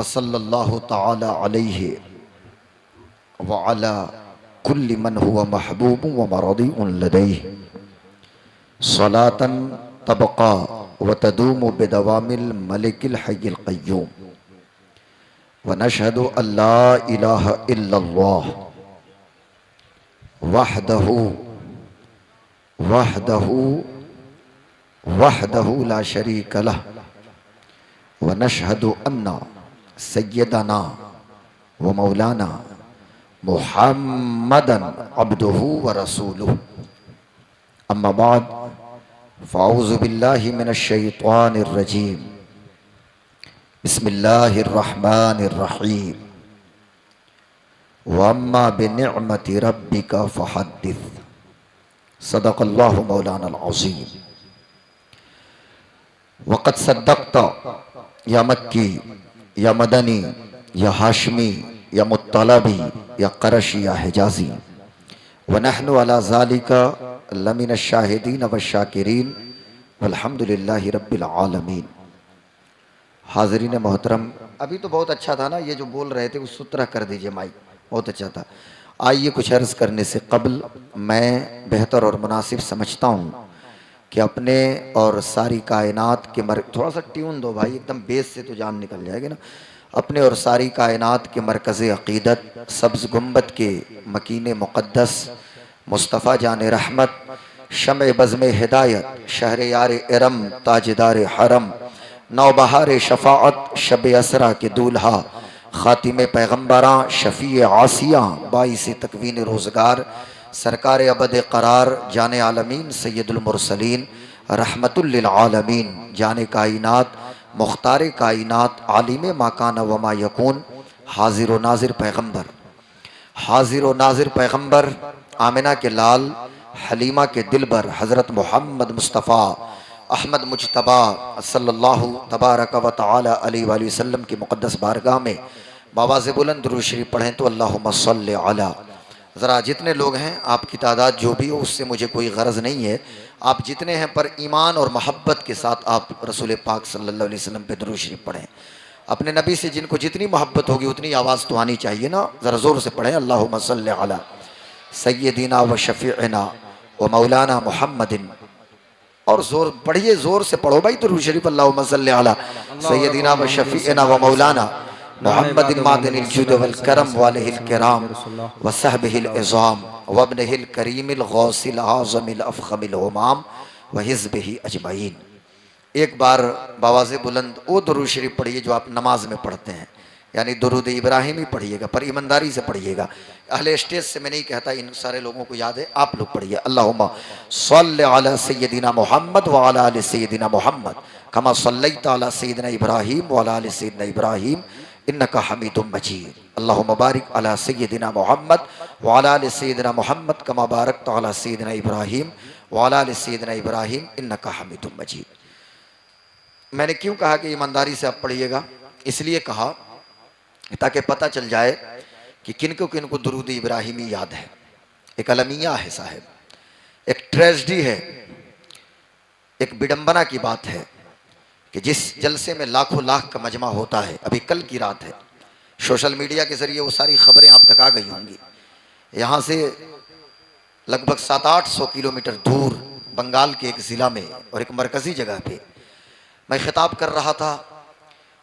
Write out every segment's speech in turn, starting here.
फ़सल्लल्लाहु तआला अलैहि व अला कुल्लि मन हुवा महबूब व मरदीउन लदैहि सलातन तबक़ा व तदूमु बिदवामिल मलिकिल हय्यिल क़य्यूम व नशहदु अल्ला इलाहा इल्लल्लाह वहदहु वहदहु वहदहु ला शरीक लह व नशहदु अन्ना सय्यदना व मौलाना मुहम्मदन अब्दुहु व रसूलुहु अम्मा बाद फ़अऊज़ु बिल्लाहि मिनश शैतानिर रजीम बिस्मिल्लाहिर रहमानिर रहीम व अम्मा बिनिअमति रब्बिका फ़हद्दिस सदक़ल्लाहु मौलानल अज़ीम वक़द सद्दक़ता या मक्की या मदनी या हाशमी या मुत्तलबी या क़रशी या हिजाज़ी व नहनु अला ज़ालिका लमिन शाहिदीन व शाकिरीन वल्हम्दुलिल्लाहि रब्बिल आलमीन। हाज़रीन मोहतरम, अभी तो बहुत अच्छा था ना, ये जो बोल रहे थे उस सूत्र कर दीजिए माइक, बहुत अच्छा था। आइए कुछ अर्ज़ करने से कबल मैं बेहतर और मुनासिब समझता हूँ कि अपने और सारी कायनात के थोड़ा सा ट्यून दो भाई, एकदम बेस से तो जान निकल जाएगी ना। अपने और सारी कायनात के मरकज़ अक़ीदत सब्ज़ गुंबद के मकीन मुक़द्दस मुस्तफ़ा जान रहमत शम बज़्म हिदायत शहर यार इरम ताजदार हरम नौबहार शफ़ाअत शब असरा के दूल्हा ख़ातिम पैगम्बरां शफ़ी आसिया बाइस तकवीन रोज़गार सरकार अबद करार जान आलमीन सैयदुल मुरसलीन रहमतुल लिल आलमीन जान कायनात मुख्तार कायनात आलिम माकान वमा यकून हाजिर व नाजिर पैगम्बर, हाजिर व नाजिर पैगम्बर आमिना के लाल हलीमा के दिलबर हज़रत मोहम्मद मुस्तफ़ा अहमद मुजतबा सल्लल्लाहु तबारक व तआला अलैहि वसल्लम की मुक़द्दस बारगाह में बावाज़ बुलंद दुरूद शरीफ पढ़ें तो अल्लाहुम्मा सल्लि अला। ज़रा जितने लोग हैं आपकी तादाद जो भी हो उससे मुझे कोई गरज नहीं है, आप जितने हैं पर ईमान और मोहब्बत के साथ आप रसूल पाक सल्लल्लाहु अलैहि वसल्लम पे दुरूद शरीफ पढ़ें। अपने नबी से जिनको जितनी मोहब्बत होगी उतनी आवाज़ तो आनी चाहिए ना, ज़रा ज़ोर से पढ़ें अल्लाहुम्मा सल्लि अला सय्यदिना व शफ़ीअना व मौलाना मुहम्मदिन। और जोर पढ़िए, जोर से पढ़ो भाई दुरूद शरीफ अल्लाहुम्मा सल्लि अला सय्यदिना व शफ़ीअना व मौलाना मुहम्मदिन मादिनिल जुद वल करम वालिहिल किराम व सहबिहिल इज़ाम व इब्निहिल करीमिल गौसिल आज़मिल अफ़ख़मिल हुमाम व हिज़्बिही अजमईन। एक बार बावाज़े बुलंद वो दुरूद शरीफ पढ़िए जो आप नमाज में पढ़ते हैं, यानी दुरूद इब्राहिमी पढ़िएगा, पर ईमानदारी से पढ़िएगा। अहले स्टेज से मैं नहीं कहता, इन सारे लोगों को याद है, आप लोग पढ़िए अल्लाहुम्मा सल्लि अला सय्यदिना मुहम्मद व अला आलि सय्यदिना मुहम्मद कमा सल्लैता अला सय्यदिना इब्राहीम व अला आलि सय्यदिना इब्राहीम इन्नका हमीदुम मजीद। अल्लाहुम्मा बारिक अला सय्यदिना मुहम्मद व अला आलि सय्यदिना मुहम्मद कमा बारकता अला सय्यदिना इब्राहीम व अला आलि सय्यदिना इब्राहीम इन्नका हमीदुम मजीद। मैंने क्यों कहा कि ईमानदारी से आप पढ़िएगा? इसलिए कहा ताकि पता चल जाए कि किनको किनको दुरूद इब्राहिमी याद है। एक अलमिया है साहब, एक ट्रेजेडी है, एक विडंबना की बात है कि जिस जलसे में लाखों लाख का मजमा होता है, अभी कल की रात है, सोशल मीडिया के ज़रिए वो सारी खबरें आप तक आ गई होंगी। यहाँ से लगभग 700-800 किलोमीटर दूर बंगाल के एक ज़िला में और एक मरकज़ी जगह पे मैं ख़िताब कर रहा था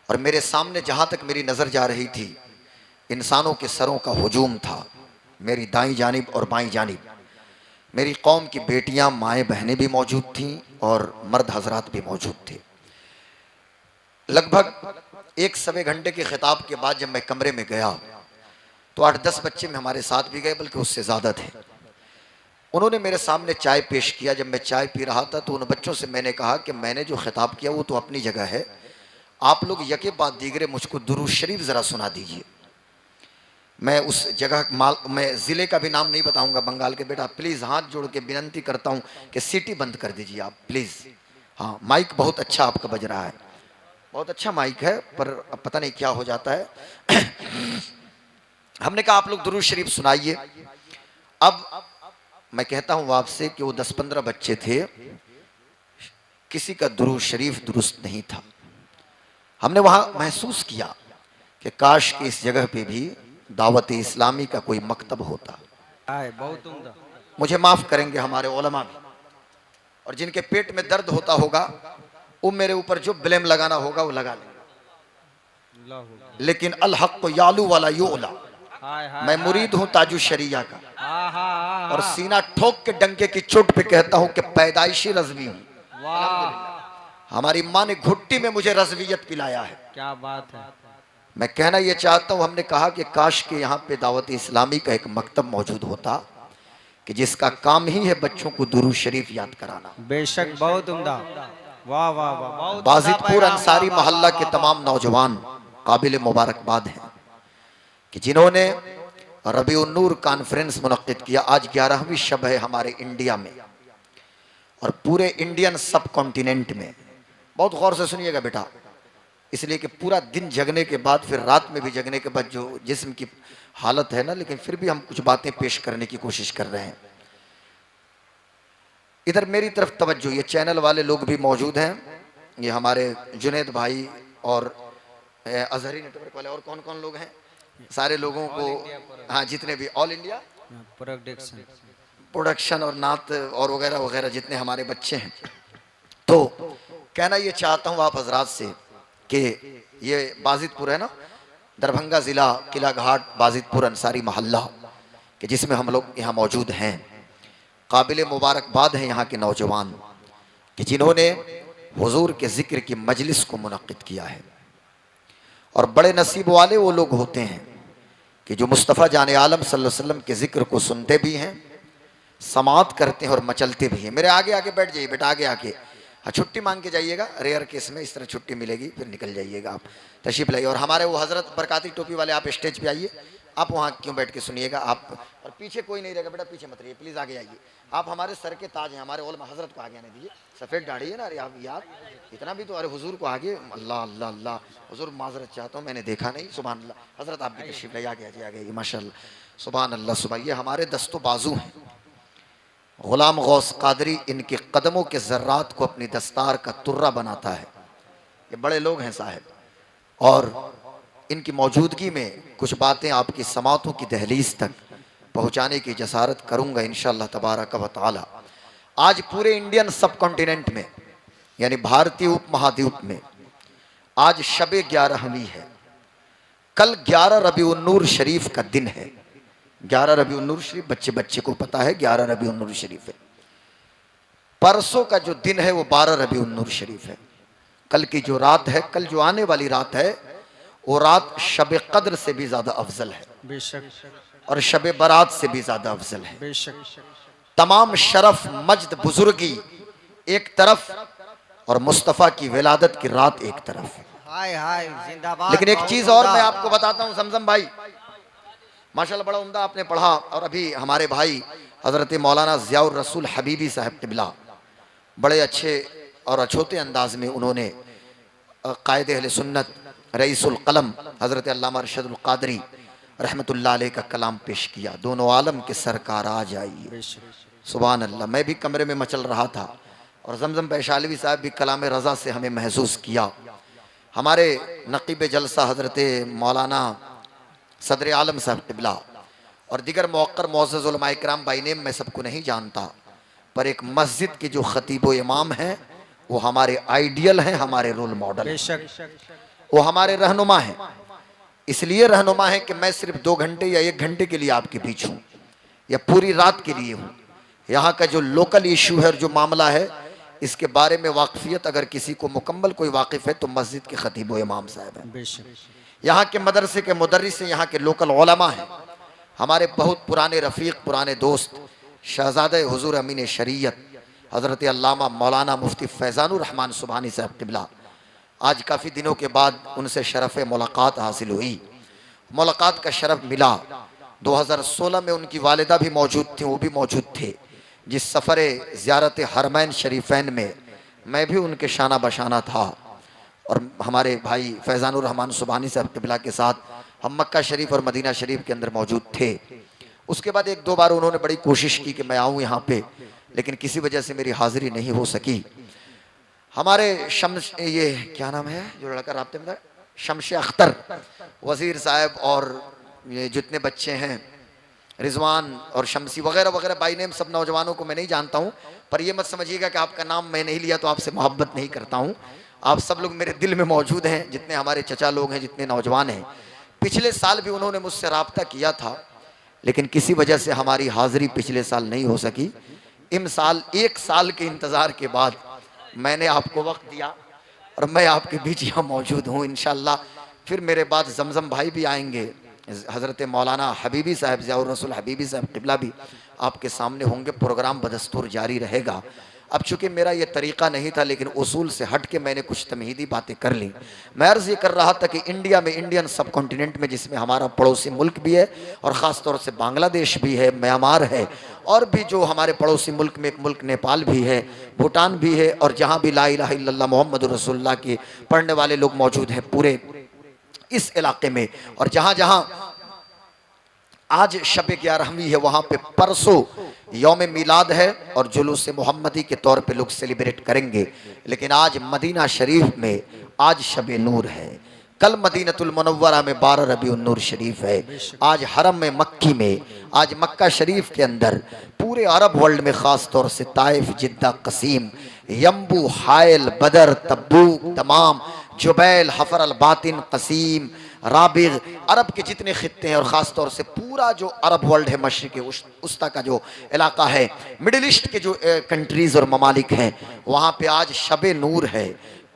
और मेरे सामने जहाँ तक मेरी नज़र जा रही थी इंसानों के सरों का हुजूम था। मेरी दाईं जानिब और बाईं जानिब मेरी कौम की बेटियां, माएँ, बहनें भी मौजूद थीं और मर्द हजरात भी मौजूद थे। लगभग एक सवे घंटे के खिताब के बाद जब मैं कमरे में गया तो 8-10 बच्चे में हमारे साथ भी गए, बल्कि उससे ज़्यादा थे। उन्होंने मेरे सामने चाय पेश किया। जब मैं चाय पी रहा था तो उन बच्चों से मैंने कहा कि मैंने जो खिताब किया वो तो अपनी जगह है, आप लोग यके बाद दीगरे मुझको दुरूद शरीफ ज़रा सुना दीजिए। मैं उस जगह मैं ज़िले का भी नाम नहीं बताऊंगा, बंगाल के बेटा प्लीज़ हाथ जोड़ के विनंती करता हूं कि सीटी बंद कर दीजिए आप प्लीज़। हाँ, माइक बहुत अच्छा आपका बज रहा है, बहुत अच्छा माइक है, पर अब पता नहीं क्या हो जाता है। हमने कहा आप लोग दुरूद शरीफ सुनाइए। अब मैं कहता हूं आपसे कि वो 10-15 बच्चे थे, किसी का दुरूद शरीफ दुरुस्त नहीं था। हमने वहां महसूस किया कि काश कि इस जगह पे भी दावत इस्लामी का कोई मकतब होता। बहुत उम्दा। मुझे माफ करेंगे हमारे उलमा भी, और जिनके पेट में दर्द होता होगा वो मेरे ऊपर जो ब्लेम लगाना होगा वो लगा लेंगे, लेकिन अल हक को यालू वाला यूला। मैं मुरीद हूं ताजु शरिया का, और सीना ठोक के डंके की चोट पे कहता हूं कि पैदाइशी रज़वी हूं। हमारी माँ ने घुट्टी में मुझे रज़वियत पिलाया है। क्या बात है। मैं कहना यह चाहता हूं, हमने कहा कि काश के यहाँ पे दावत इस्लामी का एक मकतब मौजूद होता कि जिसका काम ही है बच्चों को दुरूद शरीफ याद कराना। बेशक बहुत उम्दा। वाह वाह वाह, बहुत बाजितपुर अंसारी मोहल्ला के तमाम नौजवान काबिल मुबारकबाद हैं कि जिन्होंने रबीउन नूर कॉन्फ्रेंस मुनक्किद किया। आज 11वीं शब है हमारे इंडिया में और पूरे इंडियन सब कॉन्टिनेंट में। बहुत गौर से सुनिएगा बेटा, इसलिए कि पूरा दिन जगने के बाद फिर रात में भी जगने के बाद जो जिस्म की हालत है ना, लेकिन फिर भी हम कुछ बातें पेश करने की कोशिश कर रहे हैं। इधर मेरी तरफ तवज्जो, ये चैनल वाले लोग भी मौजूद हैं, ये हमारे जुनैद भाई और अजहरी नेटवर्क वाले, और कौन कौन लोग हैं, सारे लोगों को, हाँ जितने भी ऑल इंडिया प्रोडक्शन और नात और वगैरह वगैरह जितने हमारे बच्चे हैं। तो कहना ये चाहता हूँ आप हजरात से कि ये बाजितपुर है ना, दरभंगा ज़िला किला घाट बाजितपुर अंसारी मोहल्ला कि जिसमें हम लोग यहाँ मौजूद हैं। काबिल मुबारकबाद हैं यहाँ के नौजवान कि जिन्होंने हुजूर के ज़िक्र की मजलिस को मुनक्किद किया है। और बड़े नसीब वाले वो लोग होते हैं कि जो मुस्तफ़ा जान आलम सल्लल्लाहु अलैहि वसल्लम के ज़िक्र को सुनते भी हैं, समात करते हैं और मचलते भी हैं। मेरे आगे आके बैठ जाइए बेटा, आगे आके। हाँ, छुट्टी मांग के जाइएगा, रेयर केस में इस तरह छुट्टी मिलेगी, फिर निकल जाइएगा आप, तशरीफ लाइए। और हमारे वो हज़रत बरकाती टोपी वाले, आप स्टेज पे आइए, आप वहाँ क्यों बैठ के सुनिएगा आप। और पीछे कोई नहीं रहेगा बेटा, पीछे मत रहिए प्लीज़, आगे आइए। आप हमारे सर के ताज हैं, हमारे उलमा हज़रत को आगे आने दीजिए। सफ़ेद दाढ़ी है ना, अरे आप यार इतना भी तो, अरे हुजूर को आगे, अल्लाह अल्लाह अल्लाह। हुजूर माजरत चाहता हूँ, मैंने देखा नहीं, सुभान अल्लाह। हज़रत आप भी तशरीफ लाइए, आगे आइए, आगे आइए, माशाअल्लाह, सुभान अल्लाह सुभान। ये हमारे दस्तो बाजू हैं, गुलाम गौस कादरी इनके कदमों के ज़र्रात को अपनी दस्तार का तुर्रा बनाता है। ये बड़े लोग हैं साहब, और इनकी मौजूदगी में कुछ बातें आपकी समातों की दहलीज तक पहुँचाने की जसारत करूँगा इंशाअल्लाह तबारक व तआला। आज पूरे इंडियन सब कॉन्टिनेंट में यानी भारतीय उपमहाद्वीप में आज शब 11वीं है। कल 11 रबीउन नूर शरीफ का दिन है। 11 रबीउन नूर शरीफ बच्चे बच्चे को पता है, 11 रबीउन नूर शरीफ है। परसों का जो दिन है वो 12 रबीउन नूर शरीफ है। कल की जो रात है, कल जो आने वाली रात है, वो रात शब कद्र से भी ज्यादा अफजल है, बेशक, और शब बारात से भी ज्यादा अफजल है, बेशक। तमाम शरफ मजद बुजुर्गी एक तरफ और मुस्तफ़ा की विलादत की रात एक तरफ। हाय हाय जिंदाबाद। लेकिन एक चीज और मैं आपको बताता हूँ, जमजम भाई माशाल्लाह बड़ा उम्दा आपने पढ़ा। और अभी हमारे भाई हजरत मौलाना ज़ियाउर रसूल हबीबी साहब क़िबला बड़े अच्छे और अछूते अंदाज में उन्होंने कायदे अहले सुन्नत रईसुल कलम हज़रत अल्लामा अरशदुल क़ादरी रहमतुल्लाह अलैह का कलाम पेश किया। दोनों आलम के सरकार आ जाइए, सुभान अल्लाह। मैं भी कमरे में मचल रहा था और जमजम बैशालवी साहब भी कलाम रज़ा से हमें महसूस किया। हमारे नकीब जलसा हज़रत मौलाना सदर आलम साहब क़िबला और दिगर मौक़र मुअज़्ज़ज़ उलमा इकराम बाई नेम मैं सबको नहीं जानता, पर एक मस्जिद के जो ख़तीब व इमाम हैं वो हमारे आइडियल हैं, हमारे रोल मॉडल, वो हमारे रहनुमा हैं। इसलिए रहनुमा है कि मैं सिर्फ 2 घंटे या 1 घंटे के लिए आपके बीच हूँ या पूरी रात के लिए हूँ। यहाँ का जो लोकल इशू है और जो मामला है इसके बारे में वाकफियत अगर किसी को मुकम्मल कोई वाकिफ़ है तो मस्जिद के ख़तीब व इमाम साहब हैं, यहाँ के मदरसे के मुदर्रिस हैं, यहाँ के लोकल उलमा हैं। हमारे बहुत पुराने रफ़ीक, पुराने दोस्त शहज़ादे हुज़ूर अमीन शरीयत हज़रत अल्लामा मौलाना मुफ्ती फैज़ानुर रहमान सुबहानी साहब क़िबला, आज काफ़ी दिनों के बाद उनसे शरफ़ मुलाकात हासिल हुई। मुलाकात का शरफ़ मिला। 2016 में उनकी वालिदा भी मौजूद थी, वो भी मौजूद थे। जिस सफ़र ज़ियारत हरमैन शरीफ़ैन में मैं भी उनके शाना बशाना था और हमारे भाई फैज़ानुर रहमान सुबहानी साहब क़िबला के साथ हम मक्का शरीफ और मदीना शरीफ के अंदर मौजूद थे। उसके बाद 1-2 बार उन्होंने बड़ी कोशिश की कि मैं आऊँ यहाँ पे, लेकिन किसी वजह से मेरी हाज़िरी नहीं हो सकी। हमारे शम्स, ये क्या नाम है जो लड़का राब्ते में था, शमशे अख्तर वज़ीर साहब और ये जितने बच्चे हैं रिजवान और शमसी वगैरह वगैरह बाई नेम सब नौजवानों को मैं नहीं जानता हूँ, पर ये मत समझिएगा कि आपका नाम मैं नहीं लिया तो आपसे मोहब्बत नहीं करता हूँ। आप सब लोग मेरे दिल में मौजूद हैं, जितने हमारे चचा लोग हैं, जितने नौजवान हैं। पिछले साल भी उन्होंने मुझसे रब्ता किया था, लेकिन किसी वजह से हमारी हाज़िरी पिछले साल नहीं हो सकी। इम साल 1 साल के इंतज़ार के बाद मैंने आपको वक्त दिया और मैं आपके बीच यहाँ मौजूद हूँ। इंशाअल्लाह फिर मेरे बाद जमजम भाई भी आएंगे, हज़रत मौलाना हबीबी साहब ज़ियाउर रसूल हबीबी साहब क़िबला भी आपके सामने होंगे। प्रोग्राम बदस्तूर जारी रहेगा। अब चूँकि मेरा ये तरीक़ा नहीं था, लेकिन उसूल से हट के मैंने कुछ तमहीदी बातें कर ली। मैं अर्ज़ ये कर रहा था कि इंडिया में, इंडियन सब कॉन्टिनेंट में, जिसमें हमारा पड़ोसी मुल्क भी है और ख़ास तौर से बांग्लादेश भी है, म्यांमार है, और भी जो हमारे पड़ोसी मुल्क में एक मुल्क नेपाल भी है, भूटान भी है, और जहाँ भी ला इलाहा इल्लल्लाह मोहम्मद रसूलुल्लाह के पढ़ने वाले लोग मौजूद हैं पूरे इस इलाके में, और जहाँ जहाँ आज शब 11वीं है वहाँ पे परसों यौम मिलाद है और जुलूस मोहम्मदी के तौर पे लोग सेलिब्रेट करेंगे। लेकिन आज मदीना शरीफ में आज शब नूर है, कल मदीनतुल मुनव्वरा में 12 रबीउन नूर शरीफ है, आज हरम में मक्की में, आज मक्का शरीफ के अंदर पूरे अरब वर्ल्ड में ख़ास तौर से ताइफ, जिद्दा, कसीम, यम्बू, हायल, बदर, तब्बूक, तमाम, जुबैल, हफर अल बातिन, कसीम, राबिग, अरब के जितने खित्ते हैं और ख़ास तौर से पूरा जो अरब वर्ल्ड है, मशरिक़ उस्ता का जो इलाका है, मिडिल ईस्ट के जो कंट्रीज़ और ममालिक हैं, वहाँ पे आज शब नूर है।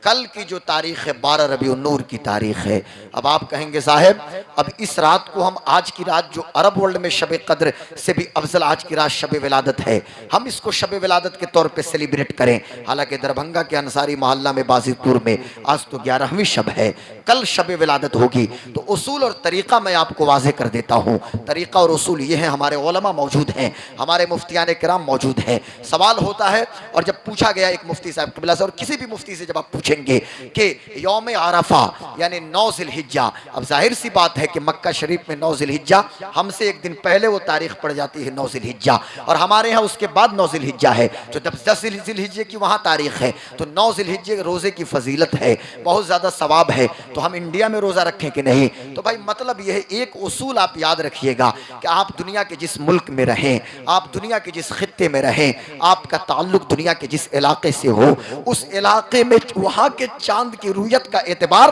कल की जो तारीख़ है 12 रबीउन नूर की तारीख़ है। अब आप कहेंगे साहब, अब इस रात को हम, आज की रात जो अरब वर्ल्ड में शब कद्र से भी अफजल आज की रात शब विलादत है, हम इसको शब विलादत के तौर पे सेलिब्रेट करें। हालांकि दरभंगा के अंसारी मोहल्ला में बाजीपुर में आज तो 11वीं शब है, कल शब विलादत होगी। तो उसूल और तरीक़ा मैं आपको वाज़ेह कर देता हूँ। तरीक़ा और उसूल ये है, हमारे उलमा मौजूद हैं, हमारे मुफ्तियान किराम मौजूद हैं। सवाल होता है, और जब पूछा गया एक मुफ्ती साहब क़िबला से, और किसी भी मुफ्ती से जब आप कि यौम आरफा यानी 9 ज़िलहिज्जा, अब जाहिर सी बात है कि मक्का शरीफ में 9 ज़िलहिज्जा, हमसे एक दिन पहले वो तारीख पड़ जाती है 9 ज़िलहिज्जा, और हमारे यहाँ उसके बाद 9 ज़िलहिज्जा है। तो जब 10 ज़िलहिज्जे की वहाँ तारीख है, तो 9 ज़िलहिज्जे रोज़े की फजीलत है, बहुत ज़्यादा सवाब है। तो हम इंडिया में रोज़ा रखें कि नहीं? तो भाई मतलब यह है, एक उसूल आप याद रखिएगा कि आप दुनिया के जिस मुल्क में रहें, आप दुनिया के जिस खित्ते में रहें, आपका ताल्लुक दुनिया के जिस इलाके से हो, उस इलाके में वहाँ के चांद की रुयत का एतबार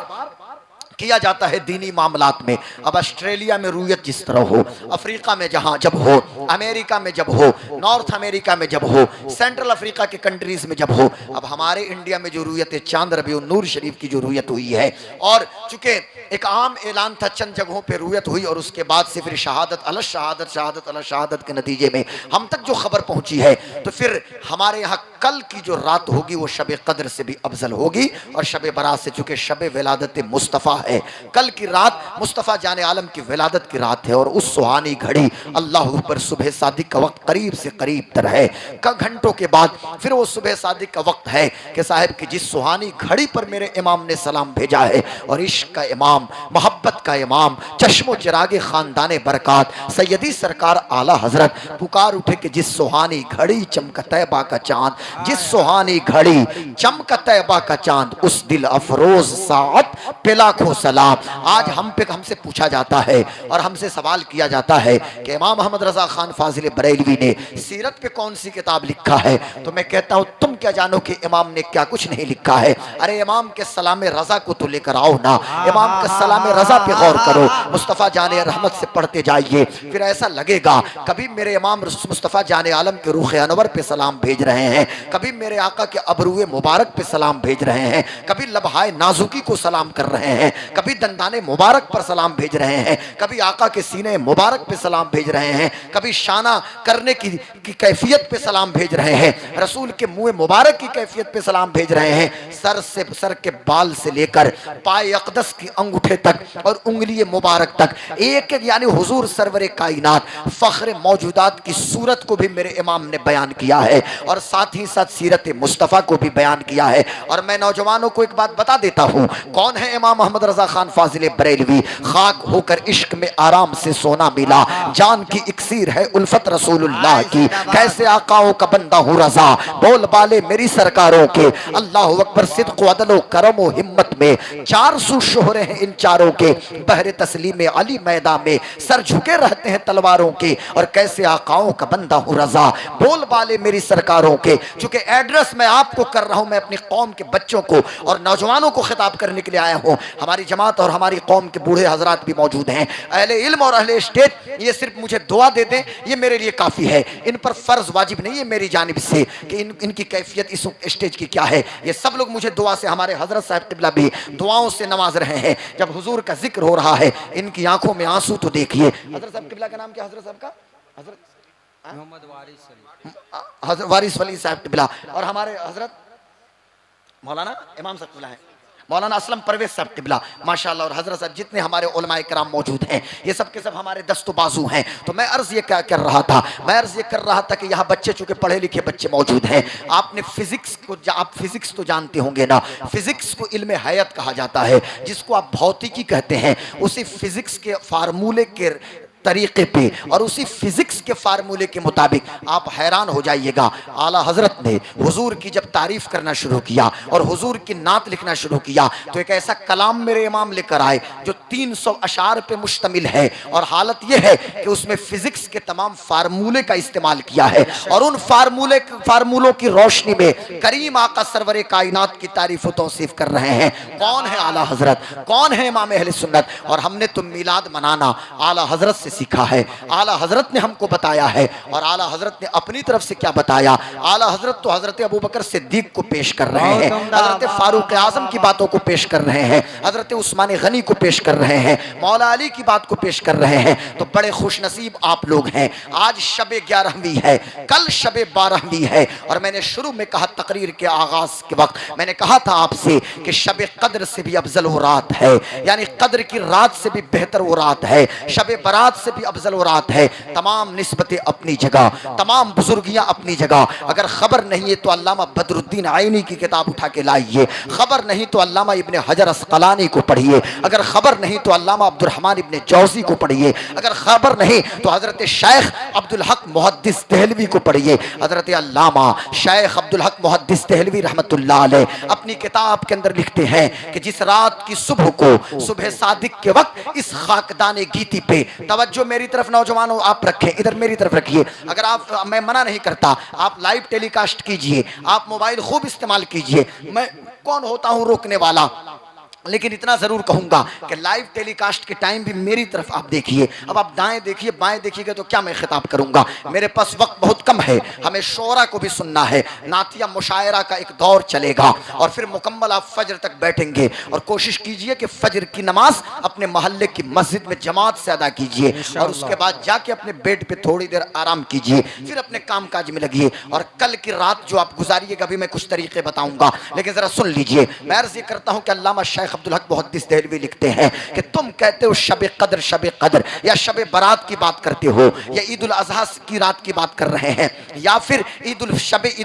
किया जाता है दीनी मामलात में। अब ऑस्ट्रेलिया में रूयत जिस तरह हो, अफ्रीका में जहाँ जब हो, अमेरिका में जब हो, नॉर्थ अमेरिका में जब हो, सेंट्रल अफ्रीका के कंट्रीज़ में जब हो, अब हमारे इंडिया में जो रूयत है, चांद रबीउन नूर शरीफ की जो रूयत हुई है, और चूँकि एक आम ऐलान था, चंद जगहों पे रूयत हुई, और उसके बाद से फिर शहादत अल शहादत, शहादत अल शहादत के नतीजे में हम तक जो खबर पहुँची है, तो फिर हमारे यहाँ कल की जो रात होगी वो शब कद्र से भी अफजल होगी, और शब बरात से, चूँकि शब विलादत मुस्तफ़ा है, कल की रात मुस्तफ़ा जाने आलम की विलादत की रात है, और उस सुहानी घड़ी अल्लाह पर सुबह सादिक का वक्त करीब से करीब तर है। घंटों के बाद फिर वो सुबह सादिक का वक्त है कि साहब की जिस सुहानी घड़ी पर मेरे इमाम ने सलाम भेजा है, और इश्क का इमाम, मोहब्बत का इमाम, चश्मो चिरागे ख़ानदान बरक़ात सैयदी सरकार आला हज़रत पुकार उठे कि जिस सुहानी घड़ी चमका तैबा का चाँद, जिस सुहानी घड़ी चमका तैबा का चाँद, उस दिल अफरोज सात पे लाखों सलाम। आज हम पे हमसे पूछा जाता है और हमसे सवाल किया जाता है कि इमाम मोहम्मद रज़ा खान फाजिल बरेलवी ने सीरत पे कौन सी किताब लिखा है? तो मैं कहता हूँ, तुम क्या जानो कि इमाम ने क्या कुछ नहीं लिखा है। अरे इमाम के सलाम रज़ा को तो लेकर आओ ना, इमाम के सलाम रज़ा पे गौर करो, मुस्तफ़ा जाने रहमत से पढ़ते जाइए, फिर ऐसा लगेगा कभी मेरे इमाम मुस्तफ़ा जाने आलम के रूख़ अनवर पे सलाम भेज रहे हैं, कभी मेरे आका के अबरूए मुबारक पे सलाम भेज रहे हैं, कभी लबहाए नाजुकी को सलाम कर रहे हैं, कभी दंदाने मुबारक पर सलाम भेज रहे हैं, कभी आका के सीने मुबारक पे सलाम भेज रहे हैं, कभी शाना करने की कैफियत पे सलाम भेज रहे हैं, रसूल के मुँह मुबारक की कैफियत पे सलाम भेज रहे हैं, सर के बाल से लेकर पाए अक़दस की अंगूठे तक और उंगली मुबारक तक, एक एक यानी हुजूर सरवर कायनात फ़ख्र मौजूदात की सूरत को भी मेरे इमाम ने बयान किया है, और साथ ही साथ सीरत मुस्तफ़ा को भी बयान किया है। और मैं नौजवानों को एक बात बता देता हूँ, कौन है इमाम मोहम्मद रज़ा खान फाजिल बरेलवी? भी खाक होकर इश्क में आराम से सोना मिला। जान की इक्सीर है उल्फत रसूलुल्लाह की, कैसे आकाओं का बंदा हूँ रजा, बोल बाले मेरी सरकारों के। अल्लाह अकबर, सिद्क़ अदल व करम व हिम्मत में चार सू शोहरे हैं इन चारों के। बहरे तस्लीम अली मैदान में सर झुके रहते हैं तलवारों के, और कैसे आकाओं का बंदा हूँ रजा, बोल बाले मेरी सरकारों के। चूंकि एड्रेस मैं आपको कर रहा हूं, मैं अपनी कौम के बच्चों को और नौजवानों को खिताब करने के लिए आया हूं। हमारी जमात और हमारी कौम के बूढ़े हजरात भी मौजूद हैं, अहले इल्म और अहले स्टेट, ये सिर्फ मुझे दुआ दे दें, ये मेरे लिए काफ़ी है। इन पर फ़र्ज़ वाजिब नहीं है मेरी जानिब से कि इनकी कैफियत इस स्टेज की क्या है। ये सब लोग मुझे दुआ से, हमारे हज़रत साहब क़िबला भी दुआओं से नवाज रहे हैं। जब हुजूर का जिक्र हो रहा है, इनकी आंखों में आंसू तो देखिए। हज़रत साहब क़िबला का नाम क्या? हज़रत साहब का हज़रत मोहम्मद वारिस अली, हज़रत वारिस वली साहब क़िबला, और हमारे हज़रत मौलाना इमाम साहब क़िबला हैं, मौलाना असलम परवेज साहब क़िबला, माशाअल्लाह। और हज़रत साहब जितने हमारे उलमाए किराम मौजूद हैं, ये सब के सब हमारे दस्तो बाजू हैं। तो मैं अर्ज़ ये क्या कर रहा था, मैं अर्ज़ ये कर रहा था कि यहाँ बच्चे चूँकि पढ़े लिखे बच्चे मौजूद हैं, आपने फिज़िक्स को, आप फिज़िक्स तो जानते होंगे ना, फिज़िक्स को इल्म हयात कहा जाता है, जिसको आप भौतिकी कहते हैं। उसी फिज़िक्स के फार्मूले के तरीके पे और उसी फिजिक्स के फार्मूले के मुताबिक आप हैरान हो जाइएगा। आला हजरत ने हुजूर की जब तारीफ करना शुरू किया और हुजूर की नात लिखना शुरू किया, तो एक ऐसा कलाम मेरे इमाम लेकर आए जो 300 अशार पे मुश्तमिल है, और हालत यह है कि उसमें फिजिक्स के तमाम फार्मूले का इस्तेमाल किया है, और उन फार्मूलों की रोशनी में करीम आका सरवरे कायनात की तारीफ व तौसीफ कर रहे हैं। कौन है आला हजरत, कौन है इमाम अहले सुन्नत? और हमने तो मिलाद मनाना आला हजरत से सीखा है, आला हजरत ने हमको बताया है। और आला हजरत ने अपनी तरफ से क्या बताया? आला हजरत तो हजरत अबू बकर सिद्दीक को पेश कर रहे हैं, हजरत फारूक आजम की बातों को पेश कर रहे हैं, हजरत उस्मान गनी को पेश कर रहे हैं, मौला अली की बात को पेश कर रहे हैं। तो बड़े खुश नसीब आप लोग हैं। आज शब 11वीं है, कल शब 12वीं है, और मैंने शुरू में कहा तकरीर के आगाज के वक्त, मैंने कहा था आपसे कि शब कद्र से भी अफजल वो रात है, यानी कद्र की रात से भी बेहतर वो रात है, शब बारात से भी अफजल वो रात है। तमाम निस्बतें अपनी जगह, तमाम बुजुर्गियां अपनी जगह। अगर खबर नहीं है तो अल्लामा बदरुद्दीन आइनी की किताब उठा के लाइए, खबर नहीं तो अल्लामा इब्ने हजर अस्कलानी को पढ़िए, अगर खबर नहीं तो अल्लामा अब्दुल रहमान इब्ने जौज़ी को पढ़िए, अगर खबर नहीं तो हजरत शेख अब्दुल हक मुहद्दिस देहलवी को पढ़िए। हजरत अल्लामा शेख अब्दुल हक मुहद्दिस देहलवी रहमतुल्लाह अलैह अपनी किताब के अंदर लिखते हैं कि जिस रात की सुबह को, सुबह सादिक के वक्त, इस खाकदाने गीती पे, तवज्जो मेरी तरफ नौजवानों आप रखें, इधर मेरी तरफ रखिए। अगर आप, मैं मना नहीं करता, आप लाइव टेलीकास्ट कीजिए, आप मोबाइल खूब इस्तेमाल कीजिए, मैं कौन होता हूं रोकने वाला, लेकिन इतना जरूर कहूंगा कि लाइव टेलीकास्ट के टाइम भी मेरी तरफ आप देखिए। अब आप दाएं देखिए बाएं देखिएगा तो क्या मैं खिताब करूंगा, मेरे पास वक्त बहुत कम है। हमें शोरा को भी सुनना है, नातिया मुशायरा का एक दौर चलेगा, और फिर मुकम्मल आप फजर तक बैठेंगे। और कोशिश कीजिए कि फजर की नमाज अपने मोहल्ले की मस्जिद में जमात से अदा कीजिए, और उसके बाद जाके अपने बेड पे थोड़ी देर आराम कीजिए, फिर अपने काम काज में लगिए। और कल की रात जो आप गुजारिएगा, अभी मैं कुछ तरीके बताऊंगा, लेकिन जरा सुन लीजिए। मैं अर्ज ये करता हूं कि अल्लामा शेख अब्दुल हक मुहद्दिस देहलवी लिखते हैं कि तुम कहते हो शब कद्र या शब बारात की बात करते हो, या ईद उल अजहा की रात की बात कर रहे हैं, या फिर ईद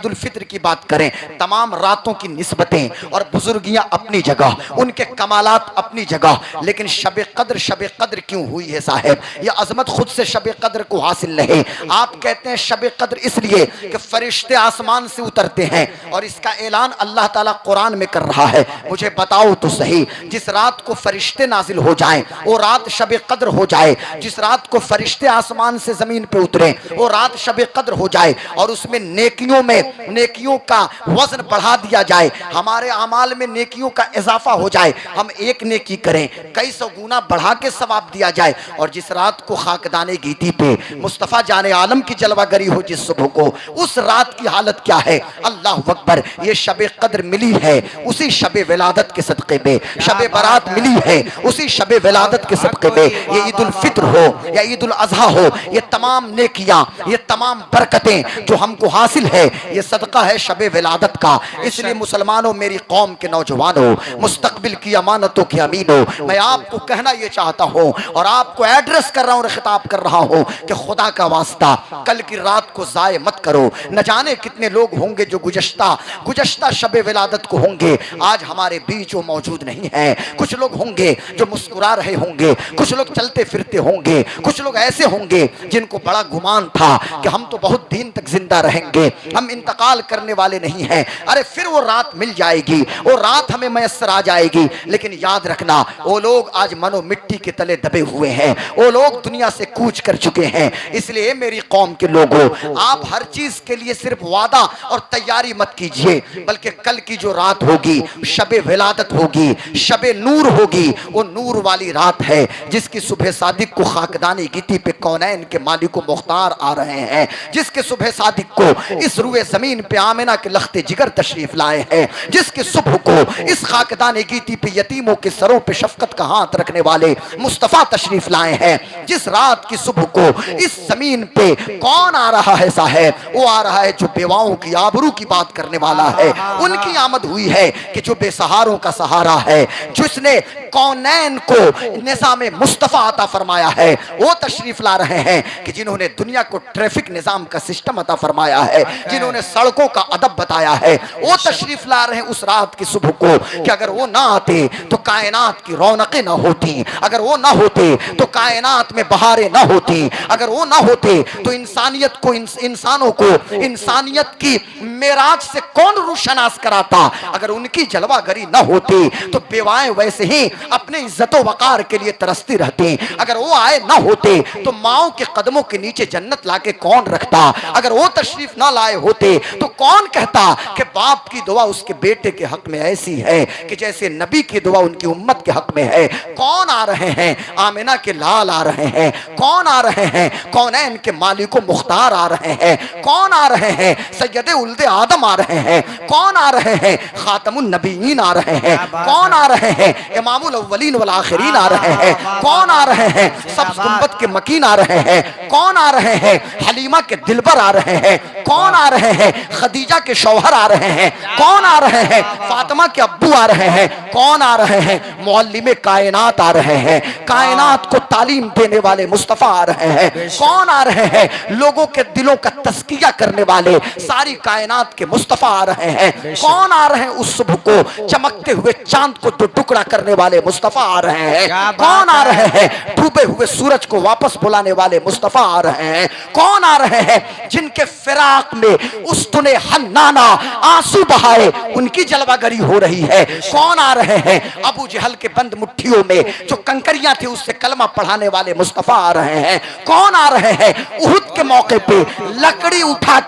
उल फित्र की बात करें। तमाम रातों की निस्बतें और बुजुर्गियां अपनी जगह, उनके कमालात अपनी जगह, लेकिन शब कद्र क्यों हुई है साहब? यह अजमत खुद से शब कद्र को हासिल नहीं। आप कहते हैं शब कद्र इसलिए कि फरिश्ते आसमान से उतरते हैं, और इसका ऐलान अल्लाह ताला कुरान में कर रहा है। मुझे बताओ तो सही, जिस रात को फरिश्ते नाजिल हो जाएं वो रात शब कद्र हो जाए, जिस रात को फरिश्ते आसमान से जमीन पे उतरे वो रात शब कद्र हो जाए, और उसमें नेकियों का वजन बढ़ा दिया जाए, हमारे अमाल में नेकियों का इजाफा हो जाए, हम एक नेकी करें कई सौ गुना बढ़ा के सवाब दिया जाए। और जिस रात को खाकदाने गीती पे मुस्तफ़ा जाने आलम की जलवागरी हो जिस सुबह को, उस रात की हालत क्या है? अल्लाह अकबर। ये शब कद्र मिली है उसी शब विलादत के सदक़े में, शब बारात मिली है उसी शब विलादत के सदक़े में। ये ईद उल फित्र हो या ईद उल अजहा हो, ये तमाम नेकियां, ये तमाम बरकतें जो हमको हासिल है, ये सदका है शब विलादत का। इसलिए मुसलमानों, मेरी कौम के नौजवानों, मुस्तकबिल की अमानतों के अमीनों, मैं आपको कहना ये चाहता हूँ और आपको एड्रेस कर रहा हूँ, खिताब कर रहा हूँ कि खुदा का वास्ता कल की रात को ज़ाय मत करो। न जाने कितने लोग होंगे जो गुज़श्ता शब विलादत को होंगे, आज हमारे बीच वो मौजूद नहीं। नहीं है। कुछ लोग होंगे जो मुस्कुरा रहे होंगे, कुछ लोग चलते फिरते होंगे, कुछ लोग ऐसे होंगे जिनको बड़ा गुमान था कि हम तो बहुत दिन तक जिंदा रहेंगे, हम इंतकाल करने वाले नहीं हैं। अरे फिर वो रात मिल जाएगी, वो रात हमें मैसर आ जाएगी। लेकिन याद रखना, वो लोग आज मनो मिट्टी के तले दबे हुए हैं, वो लोग दुनिया से कूच कर चुके हैं। इसलिए मेरी कौम के लोगों, आप हर चीज के लिए सिर्फ वादा और तैयारी मत कीजिए, बल्कि कल की जो रात होगी, शबे विलादत होगी, शबे नूर होगी, वो नूर वाली रात है जिसकी सुबह सादिक को खाकदानी गिती पे कौनैन के मालिक मुख्तार आ रहे हैं, जिसके सुबह सादिक को इस रुए जमीन पे आमिना के लख्ते जिगर तशरीफ लाए हैं, जिसके सुबह को इस खाकदानी गिती पे यतीमों के सरों पे शफकत का हाथ रखने वाले मुस्तफा तशरीफ लाए हैं। जिस रात की सुबह को इस जमीन पे कौन आ रहा है साहब? वो आ रहा है जो बेवाओं की आबरू की बात करने वाला है। उनकी आमद हुई है कि जो बेसहारों का सहारा है, जिसने कौनैन को निज़ाम मुस्तफा अता फरमाया है, वो तशरीफ ला रहे हैं कि जिन्होंने दुनिया को ट्रैफिक निजाम का सिस्टम अता फरमाया है, जिन्होंने सड़कों का अदब बताया है, वो तशरीफ ला रहे हैं उस रात की सुबह को कि अगर वो ना आते तो कायनात की रौनकें ना होती, अगर वो ना होते तो कायनात में बहारें ना होती, अगर वो ना होते तो इंसानियत को इंसानों को इंसानियत की मेराज से कौन रूशनास कराता, अगर उनकी जलवागरी ना होती तो बेवाएं वैसे ही अपने इज्जत वकार के लिए तरसती रहती, अगर वो आए ना होते तो माओ के कदमों के नीचे जन्नत लाके कौन रखता, अगर वो तशरीफ ना लाए होते तो कौन कहता कि बाप की दुआ उसके बेटे के हक में ऐसी है कि जैसे नबी की दुआ उनकी उम्मत के हक में है। कौन आ रहे हैं? आमिना के लाल आ रहे हैं। कौन आ रहे हैं? कौनैन के मालिको मुख्तार आ रहे हैं। कौन आ रहे हैं? सैयदे उल्दे आदम आ रहे हैं। कौन आ रहे हैं? खातमुन नबीयीन आ रहे हैं। कौन आ रहे हैं? इमामुल अव्वलीन वल आखिरीन आ रहे हैं। कौन आ रहे हैं? सब्ज़ गुंबद के मकीन आ रहे हैं। कौन आ रहे हैं? हलीमा के दिलबर आ रहे हैं। कौन आ रहे हैं? खदीजा के शौहर आ रहे हैं। कौन आ रहे हैं? फातिमा के अब्बू आ रहे हैं। कौन आ रहे हैं? मुअल्लिमे कायनात आ रहे हैं। कायनात को तालीम देने वाले मुस्तफ़ा आ रहे हैं। कौन आ रहे हैं? लोगों के दिलों का तस्किया करने वाले सारी कायनात के मुस्तफ़ा आ रहे हैं। कौन आ रहे हैं? उस सुबह को चमकते हुए चांद को दो टुकड़ा करने वाले मुस्तफ़ा आ रहे हैं। कौन आ रहे हैं? डूबे हुए सूरज को वापस बुलाने वाले मुस्तफ़ा आ रहे हैं। कौन आ रहे हैं? जिनके फिराक में उस्तुने हन्नाना आंसू बहाए उनकी जलवागरी हो रही है। कौन आ रहे हैं? अबू जहल के बंद मुट्ठियों में जो कंकरियां थी उससे कलमा पढ़ाने वाले मुस्तफ़ा आ रहे हैं। कौन आ रहे हैं? उहुद के मौके पे लकड़ी उठा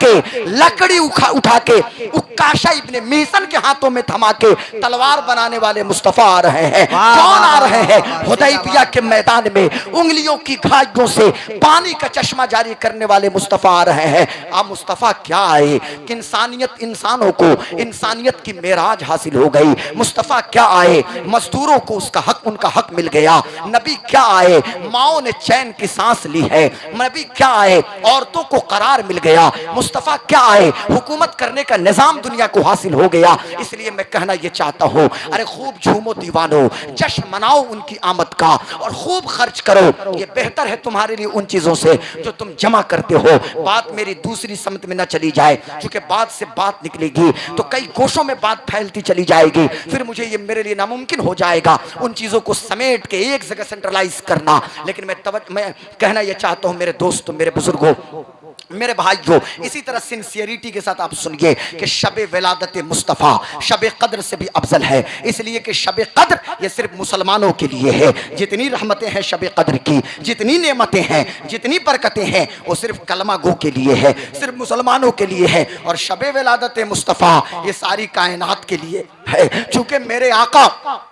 के उक्काशा इब्ने मीसन के हाथों में थमा के तलवार बनाने वाले मुस्तफ़ा आ रहे हैं। कौन आ रहे हैं? हुदैबिया के मैदान में उंगलियों की घाटियों से पानी का चश्मा जारी करने वाले मुस्तफ़ा आ रहे हैं। अब मुस्तफ़ा क्या आए कि इंसानों को इंसानियत की मेराज हासिल हो गई। मुस्तफ़ा क्या आए? मजदूरों को उनका हक मिल गया। नबी क्या आए? माओ ने चैन की सांस ली है। नबी क्या आए? औरतों को करार मिल गया। मुस्तफ़ा क्या आए? हुकूमत करने का निजाम दुनिया को हासिल हो गया। इसलिए मैं कहना यह चाहता हूँ, अरे खूब झूमो दीवानो, जश्न मनाओ उनकी आमद का और खूब खर्च करो। ये बेहतर है तुम्हारे लिए उन चीजों से जो तुम जमा करते हो। बात मेरी दूसरी समत में न चली जाए, क्योंकि बात से बात निकलेगी तो कई कोशों में बात फैलती चली जाएगी। फिर मुझे ये मेरे लिए नामुमकिन हो जाएगा उन चीजों को समेट के एक जगह सेंट्रलाइज करना। लेकिन मैं कहना यह चाहता हूं मेरे दोस्तों, मेरे बुजुर्गों, मेरे भाइयों, इसी तरह सिंसियरिटी के साथ आप सुनिए कि शबे विलादत मुस्तफ़ा शबे कद्र से भी अफजल है। इसलिए कि शबे कद्र ये सिर्फ मुसलमानों के लिए है। जितनी रहमतें हैं शबे कद्र की, जितनी नेमतें हैं, जितनी बरकतें हैं, वो सिर्फ कलमा गो के लिए है, सिर्फ मुसलमानों के लिए है। और शबे विलादत मुस्तफ़ा ये सारी कायनात के लिए है। चूंकि मेरे आका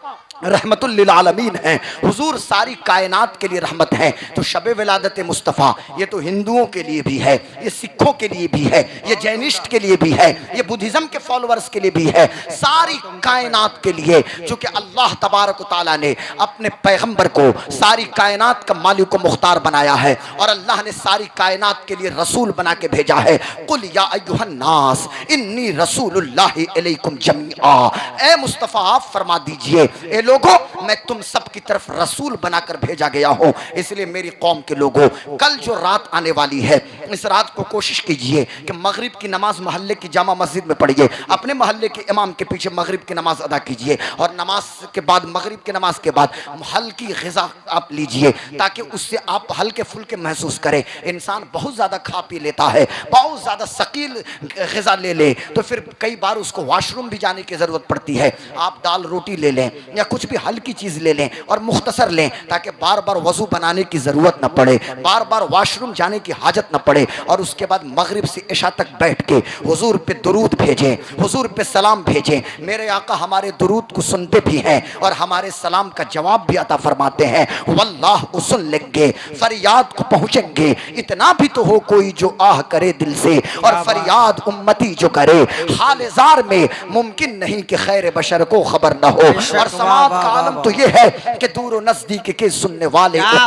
रहमतुल लिल आलमीन हैं, हुजूर सारी कायनात के लिए रहमत है, तो शबे विलादत मुस्तफ़ा ये तो हिंदुओं के लिए भी है, ये सिखों के लिए भी है, ये जैनिस्ट के लिए भी है, ये बुद्धिज़्म के फॉलोअर्स के लिए भी है, सारी कायनात के लिए। चूँकि अल्लाह तबारक व तआला ने अपने पैगम्बर को सारी कायनात का मालिक व मुख्तार बनाया है और अल्लाह ने सारी कायनात के लिए रसूल बना के भेजा है। कुल या अय्युहन नास इन्नी रसूलुल्लाहि इलैकुम जमीआ। ए मुस्तफ़ा आप फरमा दीजिए, ए लोगों, मैं तुम सब की तरफ रसूल बनाकर भेजा गया हूं, इसलिए मेरी कौम के लोगों, कल जो रात आने वाली है, इस रात को कोशिश कीजिए कि मगरिब की नमाज मोहल्ले की जामा मस्जिद में पढ़िए, अपने मोहल्ले के इमाम के पीछे मगरिब की नमाज अदा कीजिए, और नमाज के बाद, मगरिब की नमाज के बाद हल्की ग़िज़ा आप लीजिए, ताकि उससे आप हल्के फुल्के महसूस करें। इंसान बहुत ज़्यादा खा पी लेता है, बहुत ज़्यादा सकील ग़िज़ा ले ले तो फिर कई बार उसको वॉशरूम भी जाने की ज़रूरत पड़ती है। आप दाल रोटी ले लें या कुछ भी हल्की चीज़ ले लें और मुख्तसर लें, ताकि बार बार वज़ू बनाने की ज़रूरत न पड़े, बार बार वॉशरूम जाने की हाजत न पड़े। और उसके बाद मगरिब से इशा तक बैठ के हुजूर पे दुरूद भेजें, हुजूर पे सलाम भेजें। मेरे आका हमारे दुरूद को सुनते भी हैं और हमारे सलाम का जवाब भी अता फरमाते हैं। वल्लाह को सुन लेंगे, फरियाद को पहुँचेंगे, इतना भी तो हो कोई जो आह करे दिल से, और फरियाद उम्मती जो करे हाल जार में, मुमकिन नहीं कि खैर बशर को खबर न हो। और समात का आलम तो ये है कि दूर नजदीक के सुनने वाले को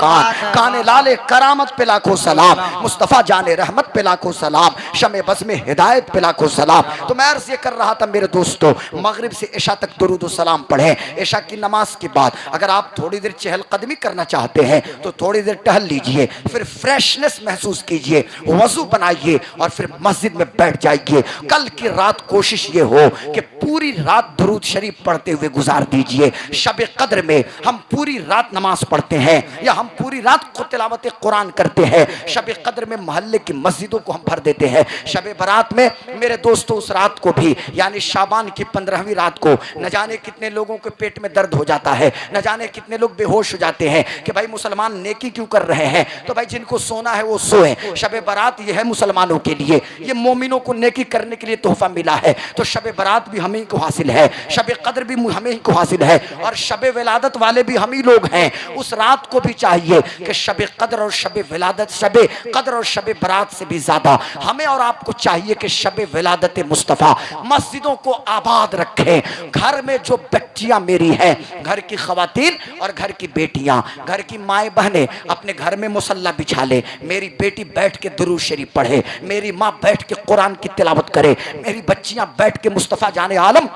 काने लाले करामत पे लाखों सलाम, मुस्तफ़ा जाने रहमत पे लाखों सलाम, शमे बस में हिदायत पे लाखों सलाम। तो मैं अर्ज़ ये कर रहा था मेरे दोस्तों, मगरिब से इशा तक दुरूद व सलाम पढ़ें। इशा की नमाज के बाद अगर आप थोड़ी देर चहलकदमी करना चाहते हैं तो थोड़ी देर टहल लीजिए, फिर फ्रेशनेस महसूस कीजिए, वज़ू बनाइए और फिर मस्जिद में बैठ जाइए। कल की रात कोशिश ये हो कि पूरी रात दुरूद शरीफ पढ़ते हुए गुजार दीजिए। शब कद्र में हम पूरी रात नमाज पढ़ते हैं या हम पूरी रात को तिलावत कुरान करते हैं, शब कद्र में मोहल्ले की मस्जिदों को हम भर देते हैं। शब बारात में मेरे दोस्तों उस रात को भी, यानी शाबान की 15वीं रात को, न जाने कितने लोगों के पेट में दर्द हो जाता है, न जाने कितने लोग बेहोश हो जाते हैं कि भाई मुसलमान नेकी क्यों कर रहे हैं। तो भाई जिनको सोना है वो सोए। शब बारात ये है मुसलमानों के लिए, ये मोमिनों को नेकी करने के लिए तोहफा मिला है। तो शब बारात भी हमें को हासिल है, शब कद्र भी हमें ही को हासिल है, और शब विलादत वाले भी हम ही लोग हैं। उस रात को भी चाहिए कि शब कद्र और शब विलादत, शब कद्र और शब बारात से भी ज्यादा हमें और आपको चाहिए कि शब विलादत मुस्तफ़ा मस्जिदों को आबाद रखें। घर में जो बच्चियां मेरी हैं, घर की खवातीन और घर की बेटियां, घर की माएँ बहनें अपने घर में मुसल्ला बिछा ले, मेरी बेटी बैठ के दुरूद शरीफ पढ़े, मेरी माँ बैठ के कुरान की तिलावत करे, मेरी बच्चियां बैठ के मुस्तफ़ा जाने आलम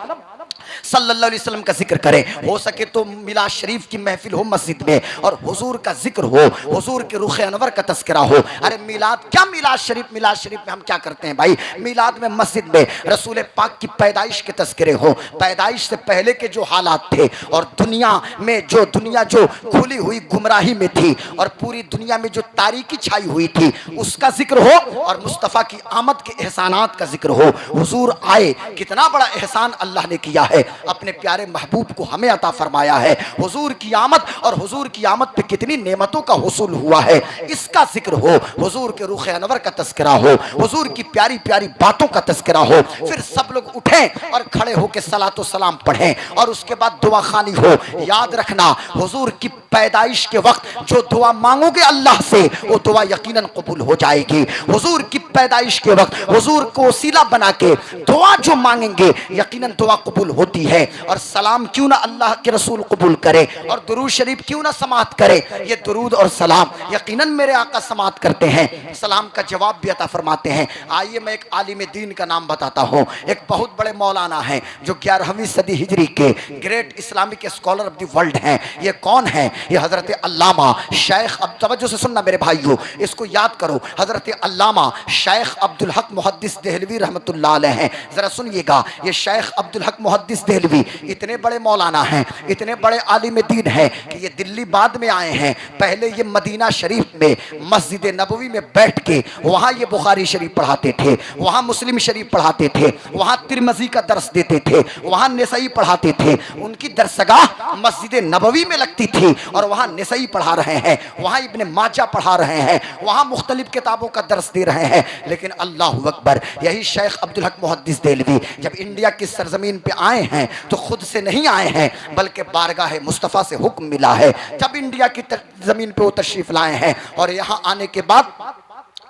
सल्लल्लाहु अलैहि वसल्लम का जिक्र करें। हो सके तो मिलाद शरीफ की महफिल हो मस्जिद में और हुजूर का जिक्र हो, हुजूर के रुख अनवर का तस्करा हो। अरे मिलाद क्या, मिलाद शरीफ में हम क्या करते हैं भाई? मिलाद में मस्जिद में रसूल पाक की पैदाइश के तस्करे हो, पैदाइश से पहले के जो हालात थे और दुनिया जो खुली हुई गुमराही में थी और पूरी दुनिया में जो तारीकी छाई हुई थी उसका जिक्र हो, और मुस्तफ़ा की आमद के एहसानात का जिक्र हो। हुजूर आए, कितना बड़ा एहसान अल्लाह ने किया है, अपने प्यारे महबूब को हमें अता फरमाया है। हुजूर की आमद और हुजूर की आमद पे कितनी नेमतों का हुसूल हुआ है, इसका जिक्र हो, हुजूर के रुख अनवर का तस्करा हो, हुजूर की प्यारी प्यारी बातों का तस्करा हो। फिर सब लोग उठें और खड़े होकर सलातो सलाम पढ़ें और उसके बाद दुआ खानी हो। याद रखना, हुजूर की पैदाइश के वक्त जो दुआ मांगोगे अल्लाह से वो दुआ यकीनन कबूल हो जाएगी। हुजूर की पैदाइश के वक्त हुजूर को वसीला बना के दुआ जो मांगेंगे यकीनन दुआ कबूल होती है। और सलाम क्यों ना अल्लाह के रसूल कबूल करे और दुरूद शरीफ क्यों ना समात करे। ये दुरूद और सलाम यकीनन मेरे आका समात करते हैं, सलाम का जवाब भी अता फरमाते हैं। आइए मैं एक आलिम दीन का नाम बताता हूँ, एक बहुत बड़े मौलाना हैं जो 11वीं सदी हिजरी के great Islamic scholar of the world हैं। ये कौन है? ये हजरत अल्लामा शेख, अब तवज्जो से सुनना मेरे भाइयों, इसको याद करो, हजरत अल्लामा शेख अब्दुल हक मुहद्दिस देहलवी रहमतुल्लाह अलैह हैं। जरा सुनिएगा, ये शेख अब्दुल हक मुहद्दिस देहलवी इतने बड़े मौलाना हैं, इतने बड़े आलिम दीन हैं कि ये दिल्ली बाद में आए हैं। पहले ये मदीना शरीफ में मस्जिद नबवी में बैठ के वहाँ ये बुखारी शरीफ पढ़ाते थे, वहाँ मुस्लिम शरीफ पढ़ाते थे, वहाँ तिरमिज़ी का दर्स देते थे, वहाँ नसई पढ़ाते थे। उनकी दरसगाह मस्जिद नबवी में लगती थी और वहाँ नसई पढ़ा रहे हैं, वहाँ इब्ने माजा पढ़ा रहे हैं, वहाँ मुख्तलिफ किताबों का दर्स दे रहे हैं। लेकिन अल्लाहु अकबर, यही शेख अब्दुल हक मुहद्दिस देहलवी जब इंडिया की सरजमीन पे आए हैं तो खुद से नहीं आए हैं बल्कि बारगाह मुस्तफ़ा से हुक्म मिला है। जब इंडिया की ज़मीन पे वो तशरीफ लाए हैं और यहाँ आने के बाद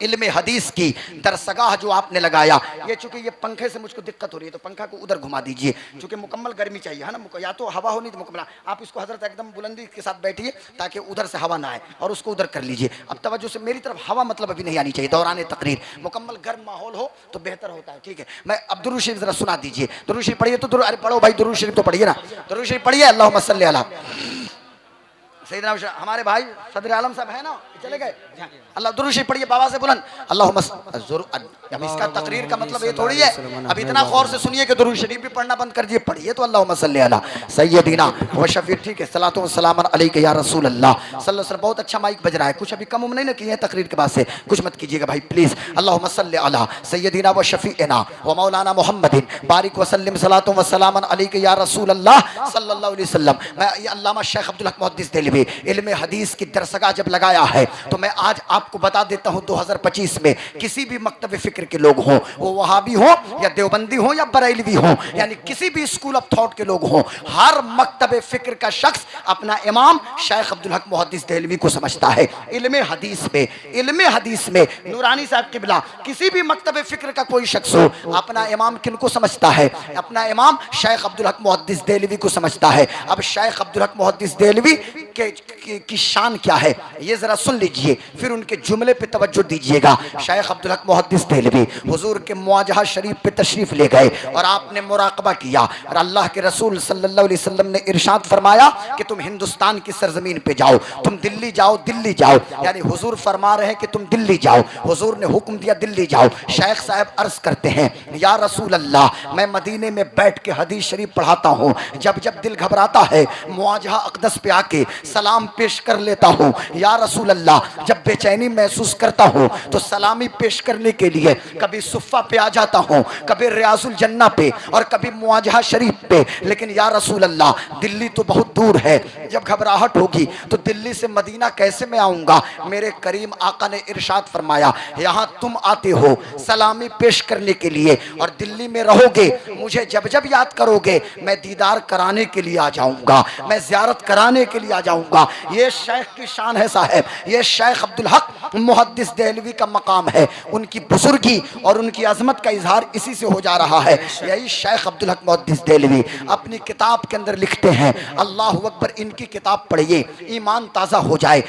इल्म हदीस की दरसगाह जो आपने लगाया, ये चूंकि ये पंखे से मुझको दिक्कत हो रही है तो पंखा को उधर घुमा दीजिए, चूंकि मुकम्मल गर्मी चाहिए है ना, या तो हवा हो नहीं तो मुकम्मल। आप इसको हजरत एकदम बुलंदी के साथ बैठिए ताकि उधर से हवा ना आए और उसको उधर कर लीजिए। अब तवज्जो से मेरी तरफ हवा मतलब अभी नहीं आनी चाहिए, दौरान तकरीर मुकम्मल गर्म माहौल हो तो बेहतर होता है। ठीक है, मैं अब दुरूद शरीफ जरा सुना दीजिए। दुरूद शरीफ पढ़िए तो अरे पढ़ो भाई, दुरूद शरीफ तो पढ़िए ना, दुरूद शरीफ पढ़िए। अल्लाहुम्मा सल्ली अला सैयदना हमारे भाई सदर आलम साहब है ना, चले गए। अल्लाह दुरूद शरीफ पढ़िए बाबा से बुलंद। अल्लाहुम्मा जरूर। अब इसका तकरीर का मतलब ये थोड़ी है अब इतना गौर से सुनिए कि दुरूद शरीफ भी पढ़ना बंद कर दिए, पढ़िए तो अल्लाहुम्मा सल्ली अला सय्यदिना व शफी। ठीक है, सलातो व सलाम अलैका या रसूल अल्लाह सल्लल्लाहु अलैहि वसल्लम। बहुत अच्छा माइक बज रहा है, कुछ अभी कम उम नहीं ना किए हैं तकरीर के बाद से, कुछ मत कीजिएगा भाई प्लीज। अल्लाहुम्मा सल्ली अला सय्यदिना व शफीना व मौलाना मुहम्मदिन बारिक व सल्लिम सलातो व सलाम अलैका या रसूल अल्लाह सल्लल्लाहु अलैहि वसल्लम। मैं अल्लामा शेख अब्दुल हक मुहद्दिस देहलवी इल्म हदीस की दरसगाह जब लगाया है तो मैं आज आपको बता देता हूँ 2025 में किसी भी मकतब फिक्र के लोग हों, वो वहाबी हो या देवबंदी हो या बरेलवी हो, यानी किसी भी स्कूल ऑफ थॉट के लोग हों, हर मकतब फिक्र का शख्स अपना इमाम शेख अब्दुल हक मुहद्दिस देहलवी को समझता है। इल्म हदीस में नूरानी साहब किबला किसी भी मकतब फिक्र का कोई शख्स हो अपना इमाम किनको समझता है? अपना इमाम शेख अब्दुल हक मुहद्दिस देहलवी को समझता है। अब शेख अब्दुल हक मुहद्दिस देहलवी की शान क्या है ये जरा सुन लीजिए, फिर उनके जुमले पे तवज्जो दीजिएगा। शेख अब्दुल हक मुहद्दिस देहलवी हुजूर के मुआजहा शरीफ पे तशरीफ ले गए और आपने मुराकबा किया और अल्लाह के रसूल सल्लल्लाहु अलैहि वसल्लम ने इरशाद फरमाया कि तुम हिंदुस्तान की सरजमीन पे जाओ, तुम दिल्ली जाओ, दिल्ली जाओ, यानी हुजूर फरमा रहे हैं कि तुम दिल्ली जाओ, हुजूर ने हुक्म दिया दिल्ली जाओ। शेख साहब अर्ज करते हैं या रसूल अल्लाह, मैं मदीने में बैठ के हदीस शरीफ पढ़ाता हूँ, जब जब दिल घबराता है मुआजहा अक़दस पे आके सलाम पेश कर लेता हूँ। या रसूल अल्लाह, जब बेचैनी महसूस करता हूँ तो सलामी पेश करने के लिए कभी सुफ़ा पे आ जाता हूँ, कभी रियाजुल जन्ना पे और कभी मुआजहा शरीफ पे, लेकिन या रसूल अल्लाह दिल्ली तो बहुत दूर है, जब घबराहट होगी तो दिल्ली से मदीना कैसे मैं आऊँगा? मेरे करीम आका ने इरशाद फरमाया यहाँ तुम आते हो सलामी पेश करने के लिए और दिल्ली में रहोगे, मुझे जब जब याद करोगे मैं दीदार कराने के लिए आ जाऊँगा, मैं ज़ियारत कराने के लिए आ जाऊँगा। ये शेख की शान है साहब, ये शेख अब्दुल हक मुहद्दिस देहलवी का मकाम है, उनकी बुजुर्गी और उनकी अजमत का इजहार इसी से हो जा रहा है। यही शेख अब्दुल हक मुहद्दिस देहलवी अपनी किताब के अंदर लिखते हैं, अल्लाह अकबर, इनकी किताब पढ़िए ईमान ताज़ा हो जाए,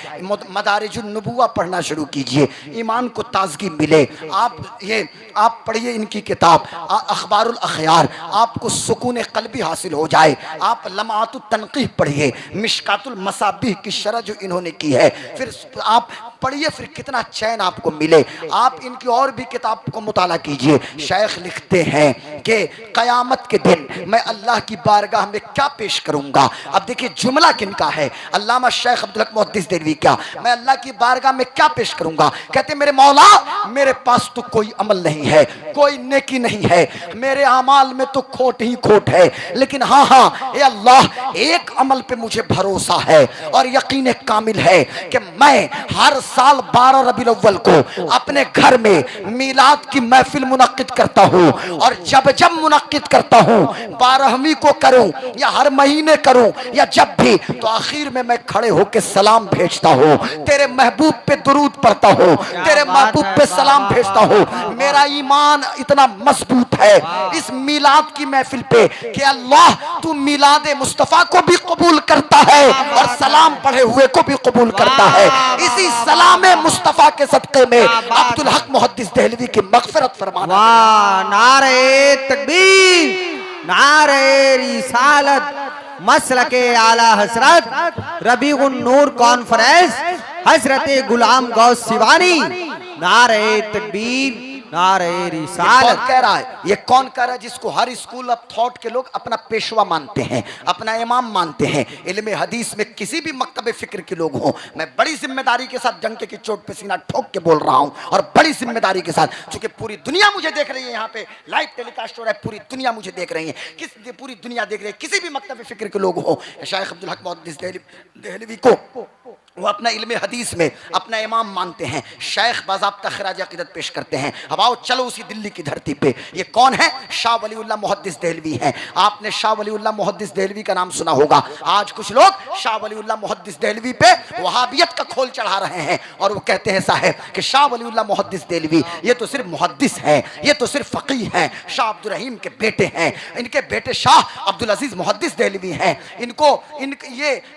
मदारिजुन नबुव्वा पढ़ना शुरू कीजिए, ईमान को ताजगी मिले। आप पढ़िए इनकी किताब अखबारुल अखयार, आपको सुकून क़ल्बी हासिल हो जाए। आप लम्हातुत तनक़ीह पढ़िए, मिशकातुल मसाबिह की शरह जो इन्होंने की है, फिर आप पढ़िए, फिर कितना चैन आपको मिले। आप इनकी और भी किताब को मुताला कीजिए। शेख लिखते हैं कि क़यामत के दिन मैं अल्लाह की बारगाह में क्या पेश करूँगा। अब देखिए जुमला किनका है, अल्लामा शेख अब्दुल हक मुहद्दिस देहलवी का, मैं अल्लाह की बारगाह में क्या पेश करूँगा? कहते मेरे मौला, मेरे पास तो कोई अमल नहीं है, कोई नेकी नहीं है, मेरे अमाल में तो खोट ही खोट है, लेकिन हाँ हाँ ए अल्लाह, एक अमल पे मुझे भरोसा है और यकीन कामिल है कि मैं हर साल 12 रबीउल अव्वल को अपने घर में मीलाद की महफिल मुनक्किद करता हूँ और जब जब मुनक्किद करता हूँ, 12वीं को करूँ या हर महीने करूँ या जब भी, तो आखिर में मैं खड़े होकर सलाम भेजता हूँ, तेरे महबूब पे दुरूद पढ़ता हूँ, तेरे महबूब पे सलाम भेजता हूँ। मेरा ईमान इतना मजबूत है इस मीलाद की महफिल पे कि अल्लाह तू मीलाद मुस्तफ़ा को भी कबूल करता है और सलाम पढ़े हुए को भी कबूल करता है। इसी सलाम मुस्तफ़ा के सदक़े में अब्दुल हक मुहद्दिस देहलवी की मग़फ़िरत फरमाना। वाह, नारे तकबीर, नारे रिसालत, मसलके आला हजरत रबीउन नूर कॉन्फ्रेंस हजरत गुलाम गौस सिवानी, नारे तकबीर, नारे रिसालत। कौन कह रहा है? ये कौन कह रहा है? जिसको हर स्कूल ऑफ थॉट के लोग अपना पेशवा मानते हैं, अपना इमाम मानते हैं। इल्म हदीस में किसी भी मकतब फिक्र के लोग हों, मैं बड़ी जिम्मेदारी के साथ डंके की चोट पे सीना ठोक के बोल रहा हूं और बड़ी जिम्मेदारी के साथ, चूंकि पूरी दुनिया मुझे देख रही है, यहाँ पे लाइव टेलीकास्ट हो रहा है, पूरी दुनिया मुझे देख रही है, पूरी दुनिया देख रही है। किसी भी मकतब फिक्र के लोग हों, शेख अब्दुल हक मुहद्दिस देहलवी को वो अपना इल्म हदीस में अपना इमाम मानते हैं, शेख बाज़ाब्ता खराज अक़ीदत पेश करते हैं। अब आओ चलो उसी दिल्ली की धरती पे, ये कौन है? शाह वलीउल्लाह मुहद्दिस देहलवी हैं। आपने शाह वलीउल्लाह मुहद्दिस देहलवी का नाम सुना होगा। आज कुछ लोग शाह वलीउल्लाह मुहद्दिस देहलवी पे वहाबियत का खोल चढ़ा रहे हैं और वो कहते हैं साहब कि शाह वलीउल्लाह मुहद्दिस देहलवी ये तो सिर्फ मुहद्दिस है, ये तो सिर्फ फ़क़ीह हैं, शाह अब्दुल रहीम के बेटे हैं, इनके बेटे शाह अब्दुल अजीज़ मुहद्दिस देहलवी हैं,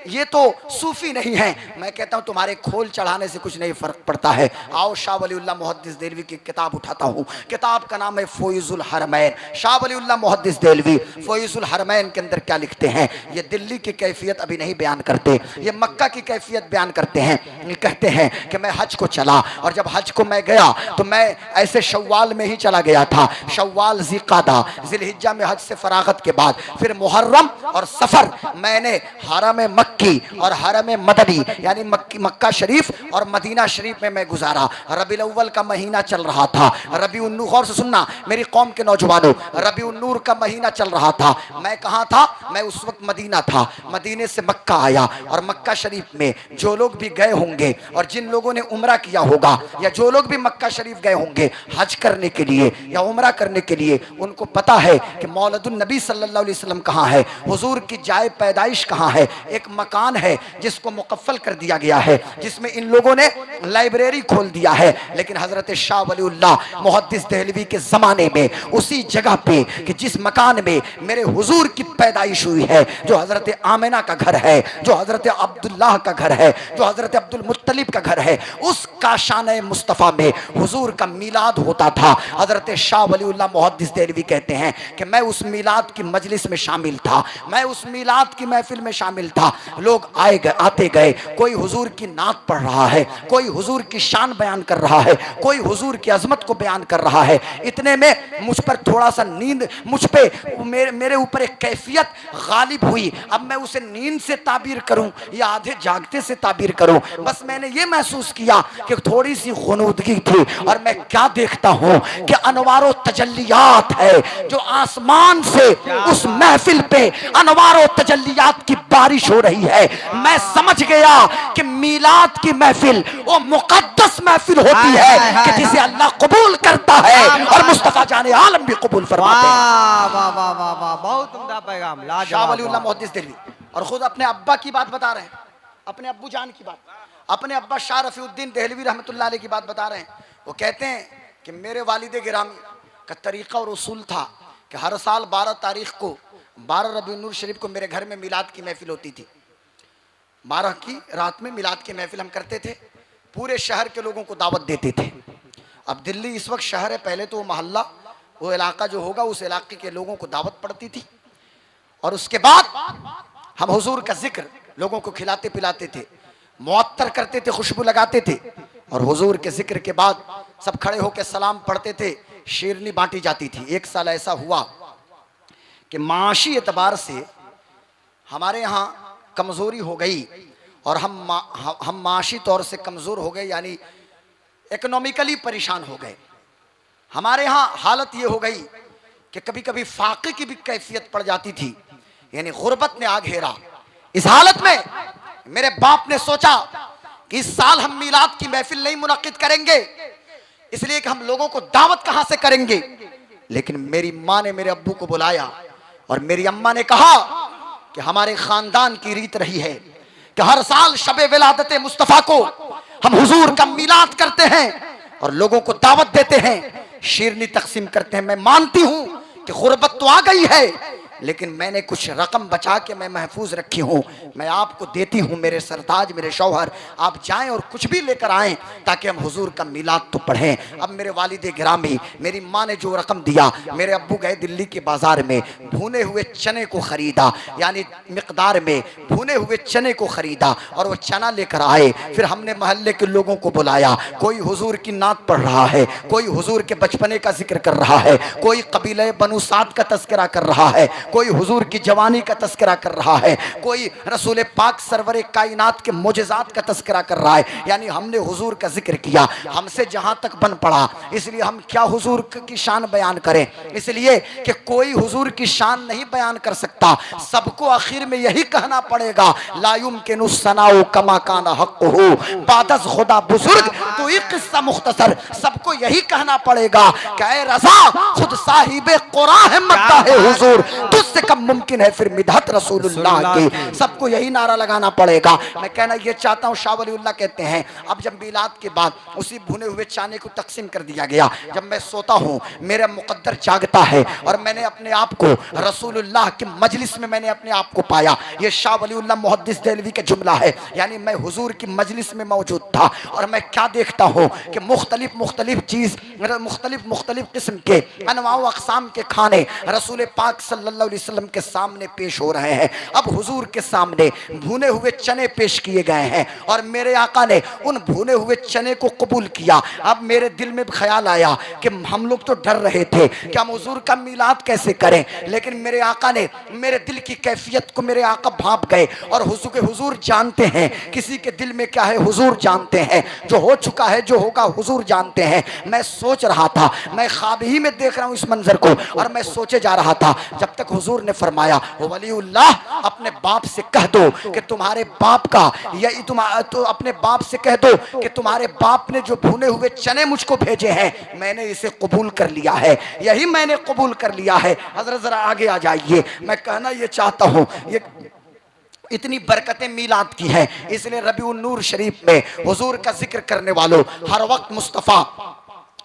ये तो सूफ़ी नहीं है। मैं कहता हूं तुम्हारे खोल चढ़ाने से कुछ नहीं फर्क पड़ता है। आओ शाह वलीउल्लाह मुहद्दिस देहलवी की किताब उठाता हूं। किताब का नाम है फ़ोइज़ुल हरमैन। शाह वलीउल्लाह मुहद्दिस देहलवी फ़ोइज़ुल हरमैन के अंदर क्या लिखते हैं? ये दिल्ली की कैफियत अभी नहीं बयान करते, ये मक्का की कैफियत बयान करते हैं। ये कहते हैं कि मैं हज को चला और जब हज को मैं गया तो मैं ऐसे शव्वाल में ही चला गया था। शव्वाल, ज़िलक़ादा, ज़िलहिज्जा में हज से फरागत के बाद फिर मुहर्रम और सफ़र मैंने हरम मक्की और हरम मदनी यानी मक्का शरीफ और मदीना शरीफ में मैं गुजारा। रबीउल अव्वल का महीना चल रहा था। रबीउन नूर, गौर से सुनना मेरी कौम के नौजवानों, रबीउन नूर का महीना चल रहा था। मैं कहाँ था? मैं उस वक्त मदीना था। मदीने से मक्का आया और मक्का शरीफ में जो लोग भी गए होंगे और जिन लोगों ने उम्रा किया होगा या जो लोग भी मक्का शरीफ गए होंगे हज करने के लिए या उम्रा करने के लिए, उनको पता है कि मौलदुन नबी सल्लल्लाहु अलैहि वसल्लम कहाँ है, हुजूर की जाए पैदाइश कहाँ है। एक मकान है जिसको मुकफ्फल कर दिया गया है, जिसमें इन लोगों ने लाइब्रेरी खोल दिया है। लेकिन हजरत शाह वलीउल्लाह मुहद्दिस देहलवी के ज़माने में उसी जगह पे कि जिस मकान में मेरे हुजूर की पैदाइश हुई है, जो हजरत आमिना का घर है, जो हजरत अब्दुल्लाह का घर है, जो हजरत अब्दुल मुत्तलिब का घर है, उस काशाने मुस्तफ़ा में हुजूर का मीलाद होता था। हजरत शाह वलीउल्लाह मुहद्दिस देहलवी कहते हैं कि मैं उस मीलाद की मजलिस में शामिल था, मैं उस मीलाद की महफिल में शामिल था। लोग आते गए, कोई हुजूर की नात पढ़ रहा है, कोई हुजूर की शान बयान कर रहा है, कोई हुजूर की अजमत को बयान कर रहा है। इतने में मुझ पर थोड़ा सा नींद, मुझ पे मेरे ऊपर एक कैफियत गालिब हुई। अब मैं उसे नींद से ताबीर करूं या आधे जागते से ताबीर करूं, बस मैंने ये महसूस किया कि थोड़ी सी गुनूदगी थी और मैं क्या देखता हूं कि अनवारो तजल्लियात है जो आसमान से उस महफिल पे अनवारो तजल्लियात की बारिश हो रही है। मैं समझ गया कि मीलाद की महफिल वो मुकद्दस महफिल होती है कि जिसे अल्लाह कबूल करता है और मुस्तफा जाने आलम भी कबूल फरमाते हैं। वाह वाह वाह वाह, बहुत उम्दा पैगाम, लाजवाब। शाह वलीउल्लाह मुहद्दिस देहलवी और खुद अपने अब्बा की बात बता रहे हैं, अपने अब्बू जान की बात, अपने अब्बा शाह रफीउद्दीन देहलवी रहमतुल्लाह अलैह की बात बता रहे हैं। वो कहते हैं कि मेरे वालिद गिरामी का तरीका और उसूल था कि हर साल 12 तारीख को 12 रबीउन नूर शरीफ को मेरे घर में मिलाद की महफिल होती थी। 12 की रात में मिलाद की महफिल हम करते थे, पूरे शहर के लोगों को दावत देते थे। अब दिल्ली इस वक्त शहर है, पहले तो वो मोहल्ला, वो इलाका जो होगा उस इलाके के लोगों को दावत पड़ती थी और उसके बाद हम हुजूर का जिक्र लोगों को खिलाते पिलाते थे, मुअत्तर करते थे, खुशबू लगाते थे और हुजूर के जिक्र के बाद सब खड़े होकर सलाम पढ़ते थे, शेरनी बांटी जाती थी। एक साल ऐसा हुआ कि माशी एतबार से हमारे यहाँ कमज़ोरी हो गई और हम माशी तौर से कमज़ोर हो गए, यानी इकोनॉमिकली परेशान हो गए। हमारे यहाँ हालत ये हो गई कि कभी कभी फाक़े की भी कैफियत पड़ जाती थी, यानी गुर्बत ने आ घेरा। इस हालत में मेरे बाप ने सोचा कि इस साल हम मीलाद की महफिल नहीं मुनक्किद करेंगे, इसलिए कि हम लोगों को दावत कहां से करेंगे। लेकिन मेरी माँ ने मेरे अब्बू को बुलाया और मेरी अम्मा ने कहा कि हमारे खानदान की रीत रही है कि हर साल शबे विलादत मुस्तफ़ा को हम हुजूर का मीलाद करते हैं और लोगों को दावत देते हैं, शेरनी तकसीम करते हैं। मैं मानती हूं कि गुर्बत तो आ गई है, लेकिन मैंने कुछ रकम बचा के मैं महफूज रखी हूँ, मैं आपको देती हूँ मेरे सरताज, मेरे शौहर, आप जाएं और कुछ भी लेकर आएं ताकि हम हुजूर का मिलाद तो पढ़ें। अब मेरे वालिद गिरामी, मेरी माँ ने जो रकम दिया, मेरे अब्बू गए दिल्ली के बाजार में, भुने हुए चने को ख़रीदा, यानी मिकदार में भुने हुए चने को ख़रीदा और वो चना लेकर आए। फिर हमने महल्ले के लोगों को बुलाया, कोई हुजूर की नात पढ़ रहा है, कोई हुजूर के बचपने का जिक्र कर रहा है, कोई कबीले बनु साद का तज़किरा कर रहा है, कोई हुजूर की जवानी का तस्करा कर रहा है, कोई रसूल पाक सरवरे कायनात के मोजज़ात का तस्करा कर रहा है। यानी हमने हुजूर का जिक्र किया, हमसे जहाँ तक बन पड़ा, इसलिए हम क्या हुजूर की शान बयान करें, इसलिए कि कोई हुजूर की शान नहीं बयान कर सकता। सबको आखिर में यही कहना पड़ेगा, ला युमकिनु सनाउ कमा काना हक़्क़ुहु बादस खुदा बुजुर्ग। तो एक किस्सा मुख्तसर सबको यही कहना पड़ेगा कि ऐ रज़ा खुद साहिबे कुरान है मद्दा है हुजूर, तुझसे कम मुमकिन है फिर मिदहत रसूलुल्लाह की। सबको यही नारा लगाना पड़ेगा। मैं कहना ये चाहता हूँ, शाह वलीउल्लाह कहते हैं अब जब मिलाद के बाद उसी भुने हुए चाने को तकसीम कर दिया गया, जब मैं सोता हूँ मेरा मुकद्दर जागता है और मैंने अपने आप को रसूलुल्लाह की मजलिस में मैंने अपने आप को पाया। ये शाह वलीउल्लाह मुहद्दिस देहलवी का जुमला है। यानी मैं हुजूर की मजलिस में मौजूद था और मैं क्या देखता हूँ कि मुख्तलिफ चीज़, मुख्तलिफ किस्म के अनवाउ अक़साम के खाने रसूल पाक सल्लल्लाहु अलैहि वसल्लम के सामने पेश हो रहे हैं। अब हुजूर के सामने भुने हुए चने पेश किए गए हैं और मेरे आका ने उन भुने हुए चने को कबूल किया। अब मेरे दिल में ख़याल आया कि हम लोग तो डर रहे थे कि हम हुजूर का मिलाद कैसे करें, लेकिन मेरे आका ने मेरे दिल की कैफियत को मेरे आका भांप गए और हुजूर जानते हैं किसी के दिल में क्या है, हुजूर जानते हैं, जो हो चुका है जो होगा हुजूर जानते हैं। मैं सोच रहा था, मैं ख्वाब ही में देख रहा हूँ इस मंजर को और मैं सोचे जा रहा था जब तक हुजूर ने फरमाया, वलीउल्लाह अपने बाप से कह दो कि तुम्हारे बाप का यही तो अपने बाप से कह दो कि तुम्हारे बाप ने जो भुने हुए चने मुझको भेजे हैं मैंने इसे कबूल कर लिया है, यही मैंने कबूल कर लिया है। हजरत जरा आगे आ जाइए। मैं कहना ये चाहता हूँ, ये इतनी बरकतें मीलाद की हैं, इसलिए रबीउन नूर शरीफ में हुजूर का जिक्र करने वालों हर वक्त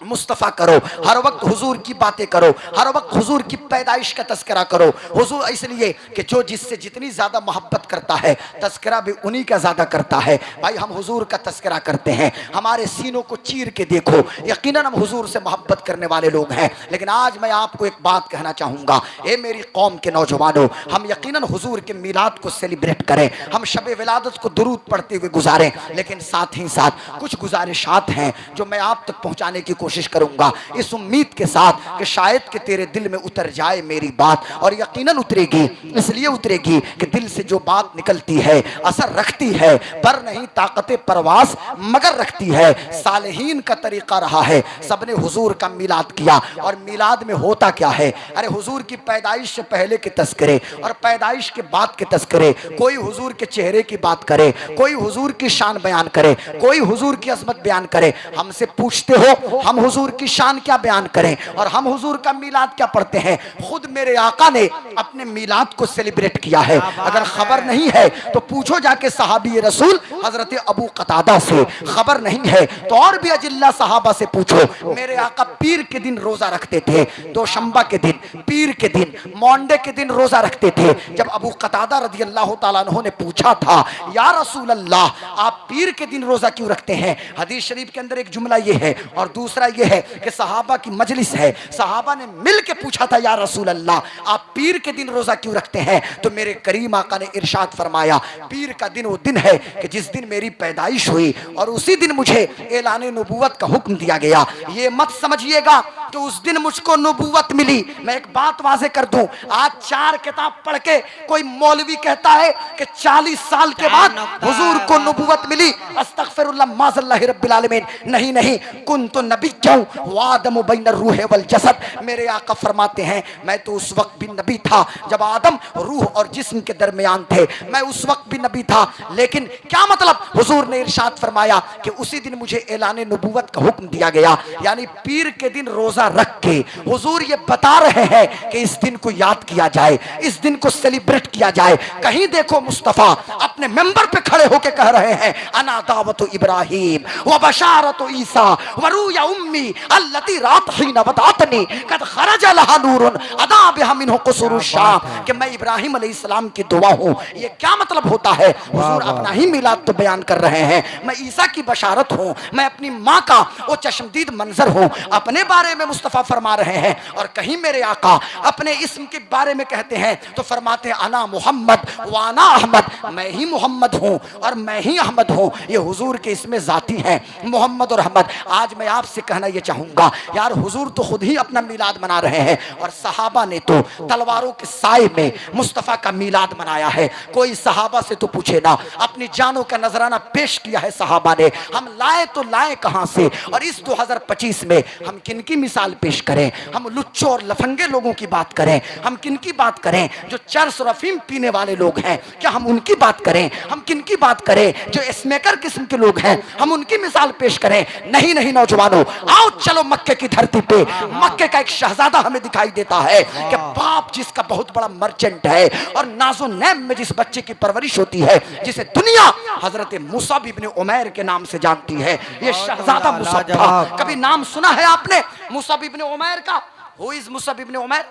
मुस्तफ़ा करो, हर वक्त हुजूर की बातें करो, हर वक्त हुजूर की पैदाइश का तस्करा करो। हुजूर इसलिए कि जो जिससे जितनी ज़्यादा मोहब्बत करता है तस्करा भी उन्हीं का ज़्यादा करता है। भाई हम हुजूर का तस्करा करते हैं, हमारे सीनों को चीर के देखो, यकीनन हम हुजूर से मोहब्बत करने वाले लोग हैं। लेकिन आज मैं आपको एक बात कहना चाहूँगा, ए मेरी कौम के नौजवानों, हम यकीनन हुजूर के मिलाद को सेलिब्रेट करें, हम शब विलादत को दुरूद पढ़ते हुए गुजारें, लेकिन साथ ही साथ कुछ गुजारिशात हैं जो मैं आप तक पहुँचाने की कोशिश करूंगा इस उम्मीद के साथ कि शायद कि तेरे दिल में उतर जाए मेरी बात, और यकीनन उतरेगी। इसलिए उतरेगी कि दिल से जो बात निकलती है असर रखती है, पर नहीं ताकत परवास मगर रखती है। सालेहीन का तरीका रहा है, सबने हुजूर का मिलाद किया। और मिलाद में होता क्या है, अरे हुजूर की पैदाइश से पहले के तस्करे और पैदाइश के बाद के तस्करे, कोई हुजूर के चेहरे की बात करे, कोई हुजूर की शान बयान करे, कोई हुजूर की अजमत बयान करे। हमसे पूछते हो हम हुजूर की शान क्या बयान करें और हम हुजूर का मिलाद क्या पढ़ते हैं। खुद मेरे आका ने अपने मिलाद को सेलिब्रेट किया है। अगर खबर नहीं है तो पूछो जाके सहाबी रसूल हजरत अबू कतादा से, खबर नहीं है तो और भी अजिल्ला सहाबा से पूछो। मेरे आका पीर के दिन रोजा रखते थे, दोशंबा के दिन, पीर के दिन, मंडे के दिन रोजा रखते थे। जब अबू कतादा रज़ी अल्लाह तआला अन्हु ने पूछा था, या रसूल अल्लाह आप पीर के दिन रोजा क्यों रखते हैं, हदीस शरीफ के अंदर एक जुमला ये है और दूसरा ये है कि सहाबा की मजलिस है, सहाबा ने मिल के पूछा था, या रसूल अल्लाह आप पीर के दिन रोजा क्यों रखते हैं। तो मेरे करीम आका ने इरशाद फरमाया, पीर का दिन वो दिन है कि जिस दिन मेरी पैदाइश हुई और उसी दिन मुझे ऐलान नबूवत का हुक्म दिया गया। ये मत समझिएगा कि उस दिन मुझको नबूवत मिली। मैं एक बात वाज़े कर दूं, आज 4 किताब पढ़ के कोई मौलवी कहता है कि 40 साल के बाद हुजूर को नबूवत मिली। अस्तगफिरुल्लाह माज़ल्लाहि रब्बिल आलमीन। नहीं, कुन्तु नबिय्यन व आदम बैन रूह वल जसद। मेरे आका फरमाते हैं मैं तो उस वक्त भी नबी था जब आदम रूह और जिस्म के दरमियान थे, मैं उस वक्त भी नबी था। लेकिन क्या मतलब, हुजूर ने इरशाद फरमाया कि उसी दिन मुझे ऐलान नबूवत का हुक्म दिया गया। यानी पीर के दिन रोजा रख के हुजूर ये बता रहे हैं कि इस दिन को याद किया जाए, इस दिन को सेलिब्रेट किया जाए। कहीं देखो मुस्तफा अपने मेंबर पे खड़े होकर कह रहे हैं, अना दावतु इब्राहिम व बशारतु ईसा व रूया उम्मी अल्लती रात हिना वदातनी कद खरज लहा नूरुन अदा बिहा मिनहु कुसूरुश शाम, कि मैं इब्राहिम अलैहिस्सलाम की दुआ हूं। ये क्या मतलब होता है, हुजूर अपना ही मिलाद तो बयान कर रहे हैं। मैं ईसा की बशारत हूं, मैं अपनी माँ का वो चश्मदीद मंजर हूं। अपने बारे में मुस्तफ़ा फरमा रहे हैं। और कहीं मेरे आका अपने इस्म के बारे में कहते हैं तो फरमाते हैं अना मोहम्मद वाना अहमद, मैं ही मोहम्मद हूँ और मैं ही अहमद हूँ। ये हुजूर के इसमें जाती हैं मोहम्मद और अहमद। आज मैं आपसे कहना ये चाहूँगा यार, हुजूर तो खुद ही अपना मीलाद मना रहे हैं और सहाबा ने तो तलवारों के साए में मुस्तफ़ा का मीलाद मनाया है। कोई सहाबा से तो पूछे ना, अपनी जानों का नजराना पेश किया है सहाबा ने। हम लाए तो लाए कहां से? और इस 2025 में हम किन की मिसाल पेश करें? हम लुच्चों और लफंगे लोगों की बात करें? हम किन की बात करें? जो चरस और अफीम पीने वाले लोग हैं, क्या हम उनकी बात करें? हम किन की बात करें? जो स्मोकर किस्म के लोग हैं, हम उनकी मिसाल पेश करें? नहीं नहीं नौजवानों, आओ चलो मक्के की धरती पे मक्के का एक शहजादा हमें दिखाई देता है कि बाप जिसका बहुत बड़ा मर्चेंट है और नाजो नैम में जिस बच्चे की परवरिश होती है, जिसे दुनिया हजरत मुसअब इब्ने उमैर के नाम से जानती है। ये शहजादा मुसअब था। कभी नाम सुना है आपने मुसअब इब्ने उमैर का? हु इज मुसअब इब्ने उमैर?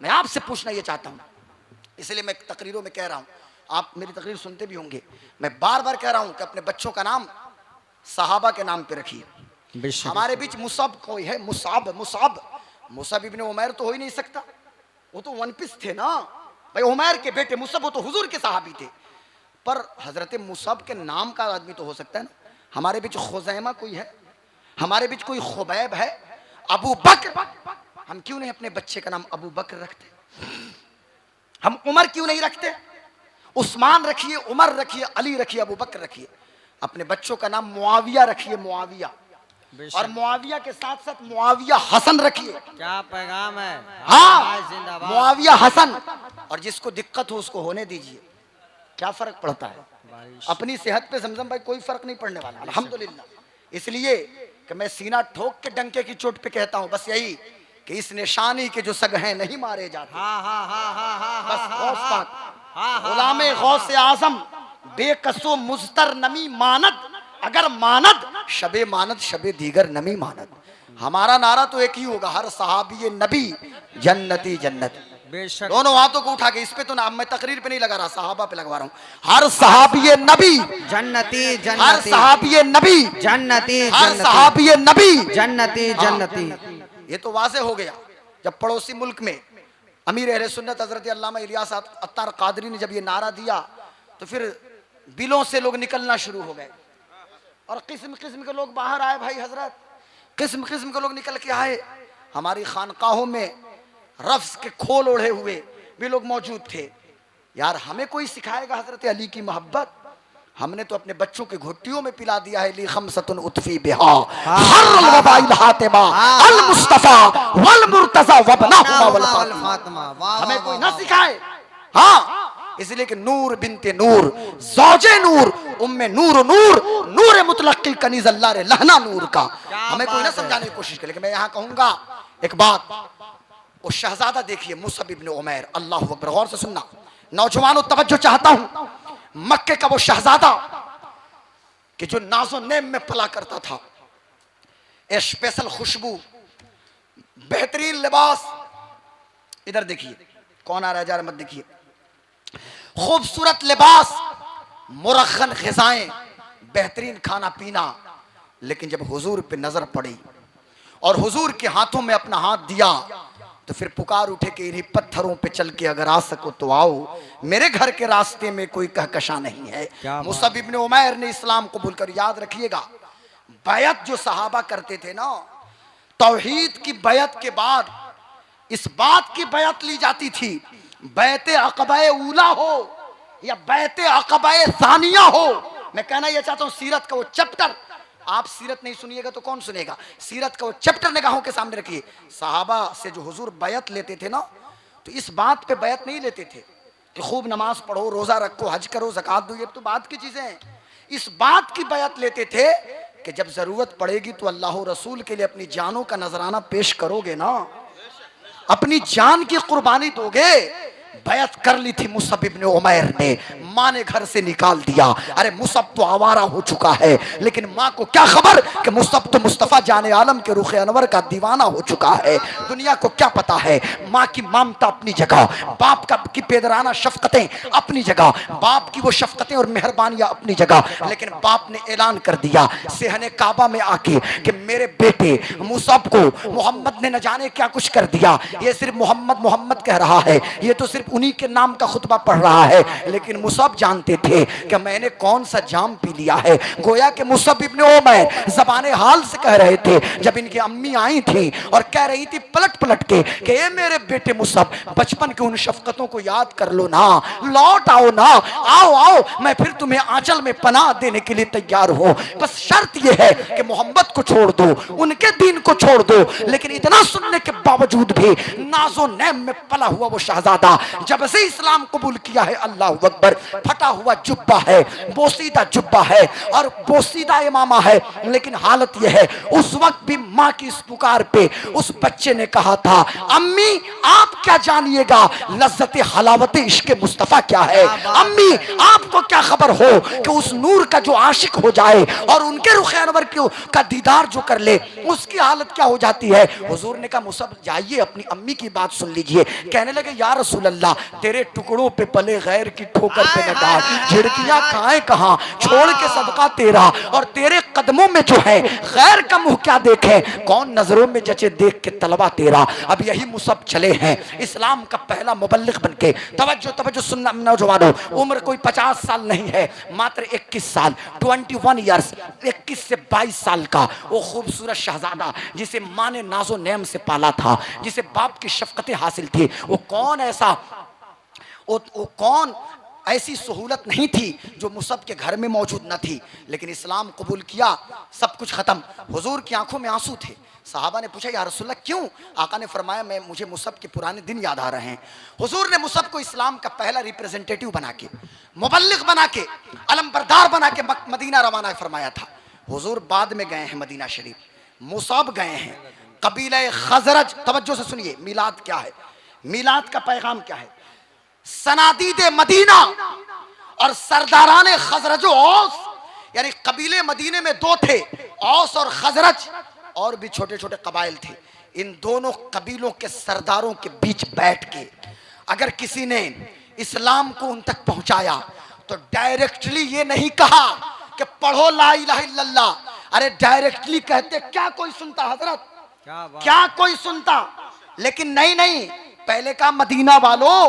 मैं आपसे पूछना ये चाहता हूं, इसलिए मैं तकरीरों में कह रहा हूं, आप मेरी तकरीर सुनते भी होंगे, मैं बार बार कह रहा हूं कि अपने बच्चों का नाम सहाबा के नाम पे रखिए। हमारे बीच मुसअब कोई है? मुसअब इब्ने उमैर तो हो ही नहीं सकता, वो तो वन पीस थे ना भाई, उमैर के बेटे मुसअब, वो तो हुजूर के सहाबी थे। पर हजरत मुसअब के नाम का आदमी तो हो सकता है ना। हमारे बीच खुजैमा कोई है? हमारे बीच कोई खुबैब है? अबू बकर, हम क्यों नहीं अपने बच्चे का नाम अबू बकर रखते? हम उमर क्यों नहीं रखते? उस्मान रखिए, उमर रखिए, अली रखिए, अबू बकर रखिए। अपने बच्चों का नाम मुआविया रखिए, मुआविया, और मुआविया के साथ साथ मुआविया हसन रखिए। क्या पैगाम है? हाँ, मुआविया हसन। और जिसको दिक्कत हो उसको होने दीजिए, क्या फर्क पड़ता है? अपनी सेहत पे जमजम भाई कोई फर्क नहीं पड़ने वाला, अल्हम्दुलिल्लाह। इसलिए कि मैं सीना ठोक के डंके की चोट पे कहता हूं बस यही कि इस निशानी के जो सग हैं नहीं मारे जाते। बस गौस पाक गुलामे गौस आजम बेकसो मुस्तर नमी मानद, अगर मानद शबे मानद शबे दीगर नमी मानद। हमारा नारा तो एक ही होगा, हर सहाबी नबी जन्नती जन्नती। दोनों हाथों को उठा के, इस पे तो ना मैं तकरीर पे नहीं लगा रहा, सहाबा पे लगवा रहा हूं। हर सहाबी नबी जन्नती जन्नती, हर सहाबी नबी जन्नती, हर सहाबी नबी जन्नती जन्नती। ये तो वाज़े हो गया। जब पड़ोसी मुल्क में अमीर अहले सुन्नत हजरत अल्लामा इलियास अत्तार कादरी ने जब ये नारा दिया तो फिर बिलों से लोग निकलना शुरू हो गए और किस्म किस्म के लोग बाहर आए। भाई हजरत, किस्म किस्म के लोग निकल के आए। हमारी खानकाहों में रफ्स के खोल ओढ़े हुए भी लोग मौजूद थे। यार हमें कोई सिखाएगा हजरत अली की मोहब्बत? हमने तो अपने बच्चों के घुट्टियों में पिला दिया है ली खमसतुन उतफी बिहा हर्रल वबाइल हातिमा अल मुस्तफा वल मुर्तजा वबनाहुमा वल फातिमा। हमें कोई ना सिखाए। हाँ, इसलिए कि नूर बिनते नूर, ज़ौजे नूर, उम्मे नूर, नूर नूर मुतलक्की कनीज़ अल्लाह रे लहना नूर का हमें कोई ना समझाने की कोशिश करे। लेकिन मैं यहाँ कहूँगा एक बात, वो शहजादा देखिए मुसअब इब्ने उमैर, अल्लाह अकबर, गौर से सुनना नौजवानों, तवज्जो चाहता हूँ। मक्के का वो शहजादा कि जो नाजो नेम में पला करता था, स्पेशल खुशबू, बेहतरीन लिबास, इधर देखिए कौन आ रहा है, जा रहा मत देखिए, खूबसूरत लिबास, मुरखन ग़िज़ाएं, बेहतरीन खाना पीना। लेकिन जब हुजूर पे नजर पड़ी और हुजूर के हाथों में अपना हाथ दिया तो फिर पुकार उठे कि इन्हीं पत्थरों पे चल के अगर आ सको तो आओ, मेरे घर के रास्ते में कोई कहकशा नहीं है। मुसअब इब्ने उमैर ने इस्लाम कबूल कर, याद रखिएगा बैत जो सहाबा करते थे ना, तौहीद की बैत के बाद इस बात की बैत ली जाती थी, बैते अक़बाए ऊला हो या बैते अक़बाए सानिया हो। मैं कहना यह चाहता हूँ सीरत का वो चैप्टर, आप सीरत नहीं सुनिएगा तो कौन सुनेगा, सीरत का वो चैप्टर निगाहों के सामने रखिए। सहाबा से जो हुजूर बैत लेते थे ना, तो इस बात पे बैत नहीं लेते थे कि खूब नमाज पढ़ो, रोजा रखो, हज करो, ज़कात दो, ये तो बात की चीजें हैं। इस बात की बैत लेते थे कि जब जरूरत पड़ेगी तो अल्लाह रसूल के लिए अपनी जानों का नजराना पेश करोगे ना, अपनी जान की कुर्बानी दोगे, बैत कर ली थी मुसअब इब्ने उमैर ने, माँ ने घर से निकाल दिया। अरे मुसअब तो आवारा हो चुका है, लेकिन माँ को क्या खबर कि मुसअब तो मुस्तफ़ा जाने आलम के रुख अनवर का दीवाना हो चुका है। दुनिया को क्या पता है। माँ की ममता अपनी जगह, बाप का की पेदराना शफकतें अपनी जगह, बाप की वो शफकतें और मेहरबानियां अपनी जगह। लेकिन बाप ने ऐलान कर दिया सेहने काबा में आके कि मेरे बेटे मुसअब को मोहम्मद ने न जाने क्या कुछ कर दिया। ये सिर्फ मोहम्मद मोहम्मद कह रहा है, ये तो सिर्फ उन्हीं के नाम का खुतबा पढ़ रहा है, लेकिन मुसअब जानते थे कि मैंने कौन सा जाम पी लिया है। गोया कि मुसअब इब्ने उमैर ज़बाने हाल से कह रहे थे जब इनकी अम्मी आई थी और कह रही थी पलट पलट के कि ये मेरे बेटे मुसअब, बचपन की उन शफकतों को याद कर लो ना, लौट आओ ना, आओ आओ, मैं फिर तुम्हें आंचल में पनाह देने के लिए तैयार हूं। बस शर्त यह है कि मोहम्मद को छोड़ दो, उनके दीन को छोड़ दो। लेकिन इतना सुनने के बावजूद भी नाजो नैम में पला हुआ वो शहजादा जब से इस्लाम कबूल किया है, अल्लाह अकबर, फटा हुआ जुब्बा है, बोसीदा जुब्बा है और बोसीदा इमामा है। लेकिन हालत यह है, उस वक्त भी माँ की इस पुकार पे उस बच्चे ने कहा था, अम्मी आप क्या जानिएगा लज्जत हलावत इश्क मुस्तफ़ा क्या है। अम्मी आपको क्या खबर हो कि उस नूर का जो आशिक हो जाए और उनके रुख अनवर का दीदार जो कर ले उसकी हालत क्या हो जाती है। हुजूर ने कहा मुसअब जाइए अपनी अम्मी की बात सुन लीजिए। कहने लगे या रसूल अल्लाह, तेरे टुकड़ों पे पले गैर की ठोकर पे न डाल, झिड़कियां खाए कहां, छोड़ के सदका तेरा, और तेरे कदमों में जो है गैर का मुंह क्या देखे, कौन नजरों में जचे देख के तलवा तेरा। अब यही मुसअब चले हैं इस्लाम का पहला मुबल्लिग बनके। तवज्जो तवज्जो सुनना नौजवानों, उम्र कोई 50 साल नहीं है, मात्र 21 साल, 21 ईयर्स, 21 से 22 साल का वो खूबसूरत शहजादा जिसे माँ ने नाजो नेम से पाला था, जिसे बाप की शफकतें हासिल थी, वो कौन ऐसा, वो कौन ऐसी सहूलत नहीं थी जो मुसअब के घर में मौजूद न थी। लेकिन इस्लाम कबूल किया, सब कुछ खत्म। हुजूर की आंखों में आंसू थे। सहाबा ने पूछा या रसूलल्लाह क्यों? आका ने फरमाया मुझे मुसअब के पुराने दिन याद आ रहे हैं। हुजूर ने मुसअब को इस्लाम का पहला रिप्रेजेंटेटिव बना के, मुबल्लिग बना के, अलमबरदार बना के मदीना रवाना फरमाया था। हुजूर बाद में गए हैं मदीना शरीफ, मुसअब गए हैं कबीले खजरज। तवज्जो से सुनिए, मिलाद क्या है, मिलाद का पैगाम क्या है। सनादीदे मदीना और सरदाराने खजरज औस, यानी कबीले मदीने में दो थे, औस और खजरज, और भी छोटे छोटे कबाइल थे। इन दोनों कबीलों के सरदारों के बीच बैठ के अगर किसी ने इस्लाम को उन तक पहुंचाया तो डायरेक्टली ये नहीं कहा कि पढ़ो ला इलाहा इल्लल्लाह, अरे डायरेक्टली कहते क्या कोई सुनता हजरत, क्या कोई सुनता। लेकिन नहीं नहीं, पहले का मदीना वालों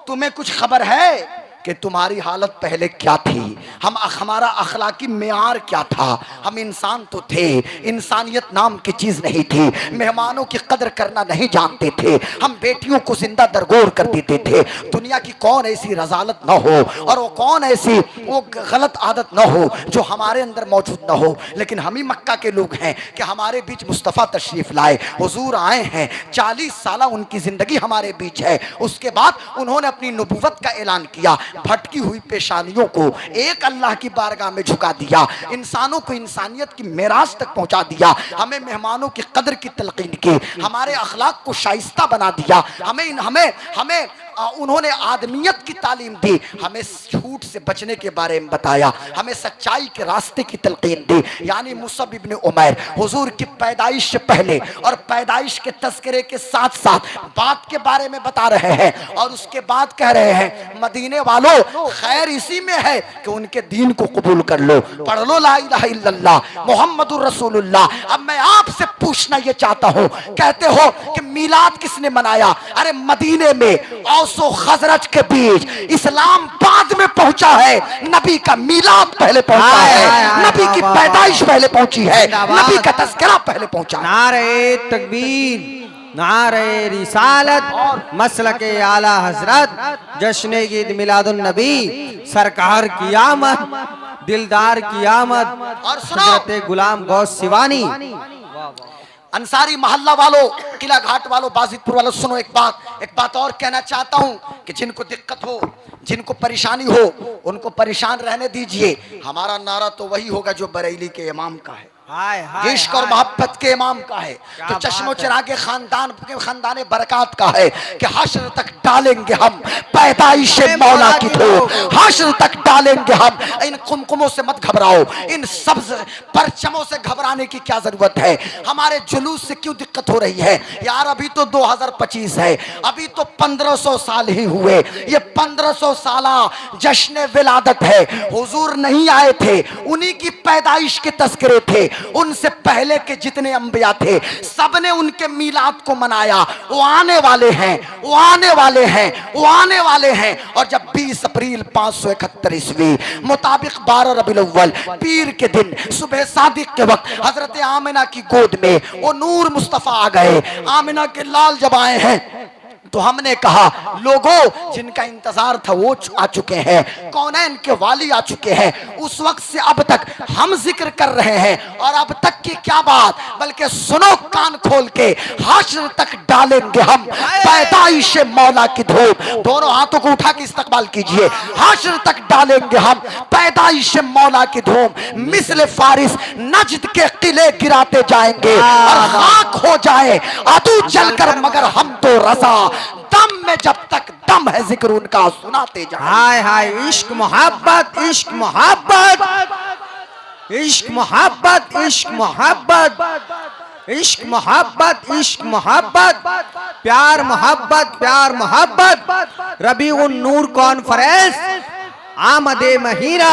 तुम्हें कुछ खबर है कि तुम्हारी हालत पहले क्या थी, हमारा अखलाकी मेयार क्या था। हम इंसान तो थे, इंसानियत नाम की चीज नहीं थी, मेहमानों की कदर करना नहीं जानते थे, हम बेटियों को जिंदा दरगोर कर देते थे। दुनिया की कौन ऐसी रजालत ना हो और वो कौन ऐसी वो गलत आदत ना हो जो हमारे अंदर मौजूद ना हो। लेकिन हम ही मक्का के लोग हैं कि हमारे बीच मुस्तफ़ा तशरीफ लाए, हुजूर आए हैं, 40 साल उनकी जिंदगी हमारे बीच है। उसके बाद उन्होंने अपनी नबूवत का ऐलान किया, भटकी हुई पेशानियों को एक अल्लाह की बारगाह में झुका दिया, इंसानों को इंसानियत की मेराज तक पहुंचा दिया, हमें मेहमानों की कदर की तलकीन की, हमारे अखलाक को शाइस्ता बना दिया, हमें हमें हमें उन्होंने आदमियत की तालीम दी, हमें झूठ से बचने के बारे में बताया, हमें सच्चाई के रास्ते की तलकीन दी। यानी मुसअब इब्ने उमैर हुजूर की पैदाइश से पहले और पैदाइश के तस्करे के साथ साथ बात के बारे में बता रहे हैं, और उसके बाद कह रहे हैं मदीने वालों खैर इसी में है कि उनके दीन को कबूल कर लो, पढ़ लो ला इलाहा इल्लल्लाह मुहम्मदुर रसूलुल्लाह। अब मैं आपसे पूछना ये चाहता हूँ, कहते हो कि मिलाद किसने मनाया? अरे मदीने में औसो खजरज के बीच इस्लाम बाद में पहुंचा है, नबी का मिलाद पहले पहुंचा है, नबी की पैदाइश पहले पहुंची है, नबी का तज़किरा पहले पहुंचा। नारे तकबीर, नारे रिसालत, मसलके आला हजरत, जश्न ईद मिलादुन नबी, सरकार की आमद, दिलदार की आमद, और सुनो हजरत गुलाम गौस सिवानी। अंसारी मोहल्ला वालों, किला घाट वालों, बाजिदपुर वालों, सुनो एक बात और कहना चाहता हूं कि जिनको दिक्कत हो, जिनको परेशानी हो, उनको परेशान रहने दीजिए। हमारा नारा तो वही होगा जो बरेली के इमाम का है। हाय ये हाय इश्क और मोहब्बत के इमाम का है, तो चश्मो चिराग के खानदान बरकत का है कि हश्र तक डालेंगे हम पैदाइश मौला की धूप, हश्र तक डालेंगे हम। इन कुमकुमों से मत घबराओ, इन सब्ज परचमों से घबराने की क्या जरूरत है? हमारे जुलूस से क्यों दिक्कत हो रही है यार? अभी तो 2025 है, अभी तो 1500 साल ही हुए। ये 1500 साला जश्न विलादत है। हुजूर नहीं आए थे, उन्हीं की पैदाइश के तस्करे थे। उनसे पहले के जितने अंबिया थे सबने उनके मीलाद को मनाया। वो आने वाले हैं, वो आने वाले हैं, वो आने वाले हैं। और जब 20 अप्रैल 571 ईस्वी मुताबिक 12 रबीउल अव्वल पीर के दिन सुबह सादिक के वक्त हजरत आमिना की गोद में वो नूर मुस्तफा आ गए। आमिना के लाल जब आए हैं तो हमने कहा लोगों जिनका इंतजार था वो आ चुके हैं, कौनैन के वाली आ चुके हैं। उस वक्त से अब तक हम जिक्र कर रहे हैं, और अब तक की क्या बात, बल्कि सुनो कान खोल के, हश्र तक डालेंगे हम पैदाइश मौला की धूप। दोनों हाथों को उठा के इस्तकबाल कीजिए। हश्र तक डालेंगे हम पैदाइश मौला की धूप। मिस्ल फारिस नजद के किले गिराते जाएंगे और खाक हो जाए अदू जलकर, मगर हम तो रजा दम में जब तक दम है जिक्र उनका सुनाते जाए। हाय हाय इश्क मोहब्बत, इश्क मोहब्बत, इश्क मोहब्बत, इश्क मोहब्बत, इश्क मोहब्बत, इश्क मोहब्बत, प्यार मोहब्बत, प्यार मोहब्बत। रबीउन नूर कॉन्फ्रेंस आमदे महीना।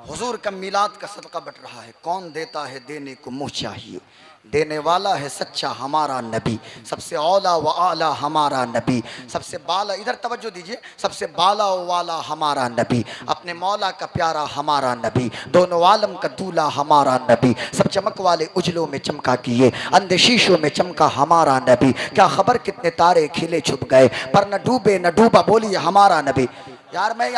हुजूर का मिलाद का सदका बट रहा है। कौन देता है देने को मुँह चाहिए, देने वाला है सच्चा हमारा नबी। सबसे औला व आला हमारा नबी, सबसे बाला, इधर तवज्जो दीजिए, सबसे बाला व वाला हमारा नबी, अपने मौला का प्यारा हमारा नबी, दोनों आलम का दूल्हा हमारा नबी, सब चमक वाले उजलों में चमका किए, अंधे शीशों में चमका हमारा नबी। क्या खबर कितने तारे खिले छुप गए, पर न डूबे न डूबा बोलिए हमारा नबी। यार मैं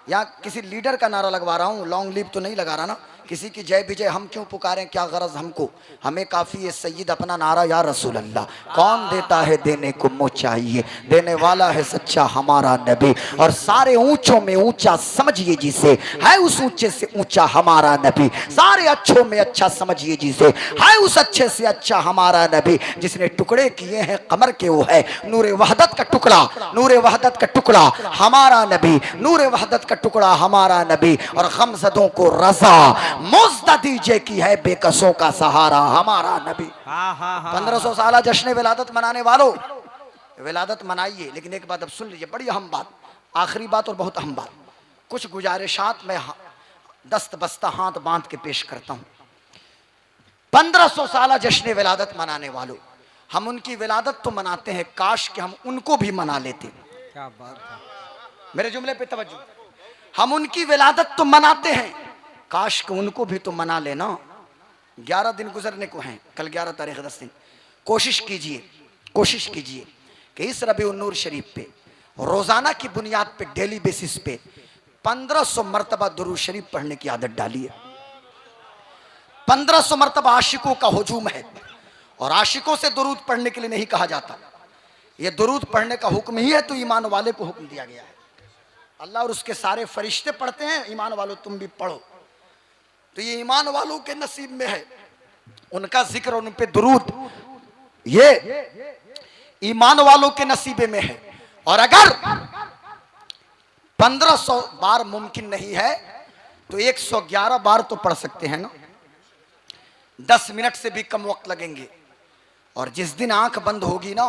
यहाँ किसी लीडर का नारा लगवा रहा हूँ, लॉन्ग लीव तो नहीं लगा रहा ना। किसी की जय विजय हम क्यों पुकारें, क्या गरज हमको? हमें काफ़ी है सैयद अपना नारा या रसूल अल्लाह। कौन देता है देने को मुँह चाहिए, देने वाला है सच्चा हमारा नबी। और सारे ऊंचों में ऊंचा समझिए जिसे, है उस ऊंचे से ऊंचा हमारा नबी। सारे अच्छों में अच्छा समझिए जिसे, है उस अच्छे से अच्छा हमारा नबी। जिसने टुकड़े किए हैं कमर के वो है नूरे वहदत का टुकड़ा, नूरे वहदत का टुकड़ा हमारा नबी, नूरे वहदत का टुकड़ा हमारा नबी। और गमज़दों को रज़ा मुज़्दा दीजिए की है बेकसों का सहारा हमारा नबी। 1500 साल जश्न विलादत मनाने वालों, विलादत मनाइए, लेकिन एक बात अब सुन लीजिए, बड़ी अहम बात, आखिरी बात और बहुत अहम बात। कुछ गुजारिशात मैं दस्त बस्ता हाथ बांध के पेश करता हूँ। 1500 साल जश्न विलादत मनाने वालों, हम उनकी विलादत तो मनाते हैं, काश कि हम उनको भी मना लेते। क्या बात है, मेरे जुमले पे तवज्जो। हम उनकी विलादत तो मनाते हैं, काश कि उनको भी तो मना लेना। 11 दिन गुजरने को हैं, कल 11 तारीख 10 दिन। कोशिश कीजिए कि इस रबीउन नूर शरीफ पे रोजाना की बुनियाद पे, डेली बेसिस पे 1500 मरतबा दुरूद शरीफ पढ़ने की आदत डालिए। 1500 मरतबा आशिकों का हुजूम है, और आशिकों से दुरूद पढ़ने के लिए नहीं कहा जाता। ये दुरूद पढ़ने का हुक्म ही है, तो ईमान वाले को हुक्म दिया गया है। अल्लाह और उसके सारे फरिश्ते पढ़ते हैं, ईमान वालों तुम भी पढ़ो। तो ये ईमान वालों के नसीब में है, उनका जिक्र और उन पे दुरूद, ये ईमान वालों के नसीबे में है। और अगर 1500 बार मुमकिन नहीं है तो 111 बार तो पढ़ सकते हैं ना। 10 मिनट से भी कम वक्त लगेंगे। और जिस दिन आंख बंद होगी ना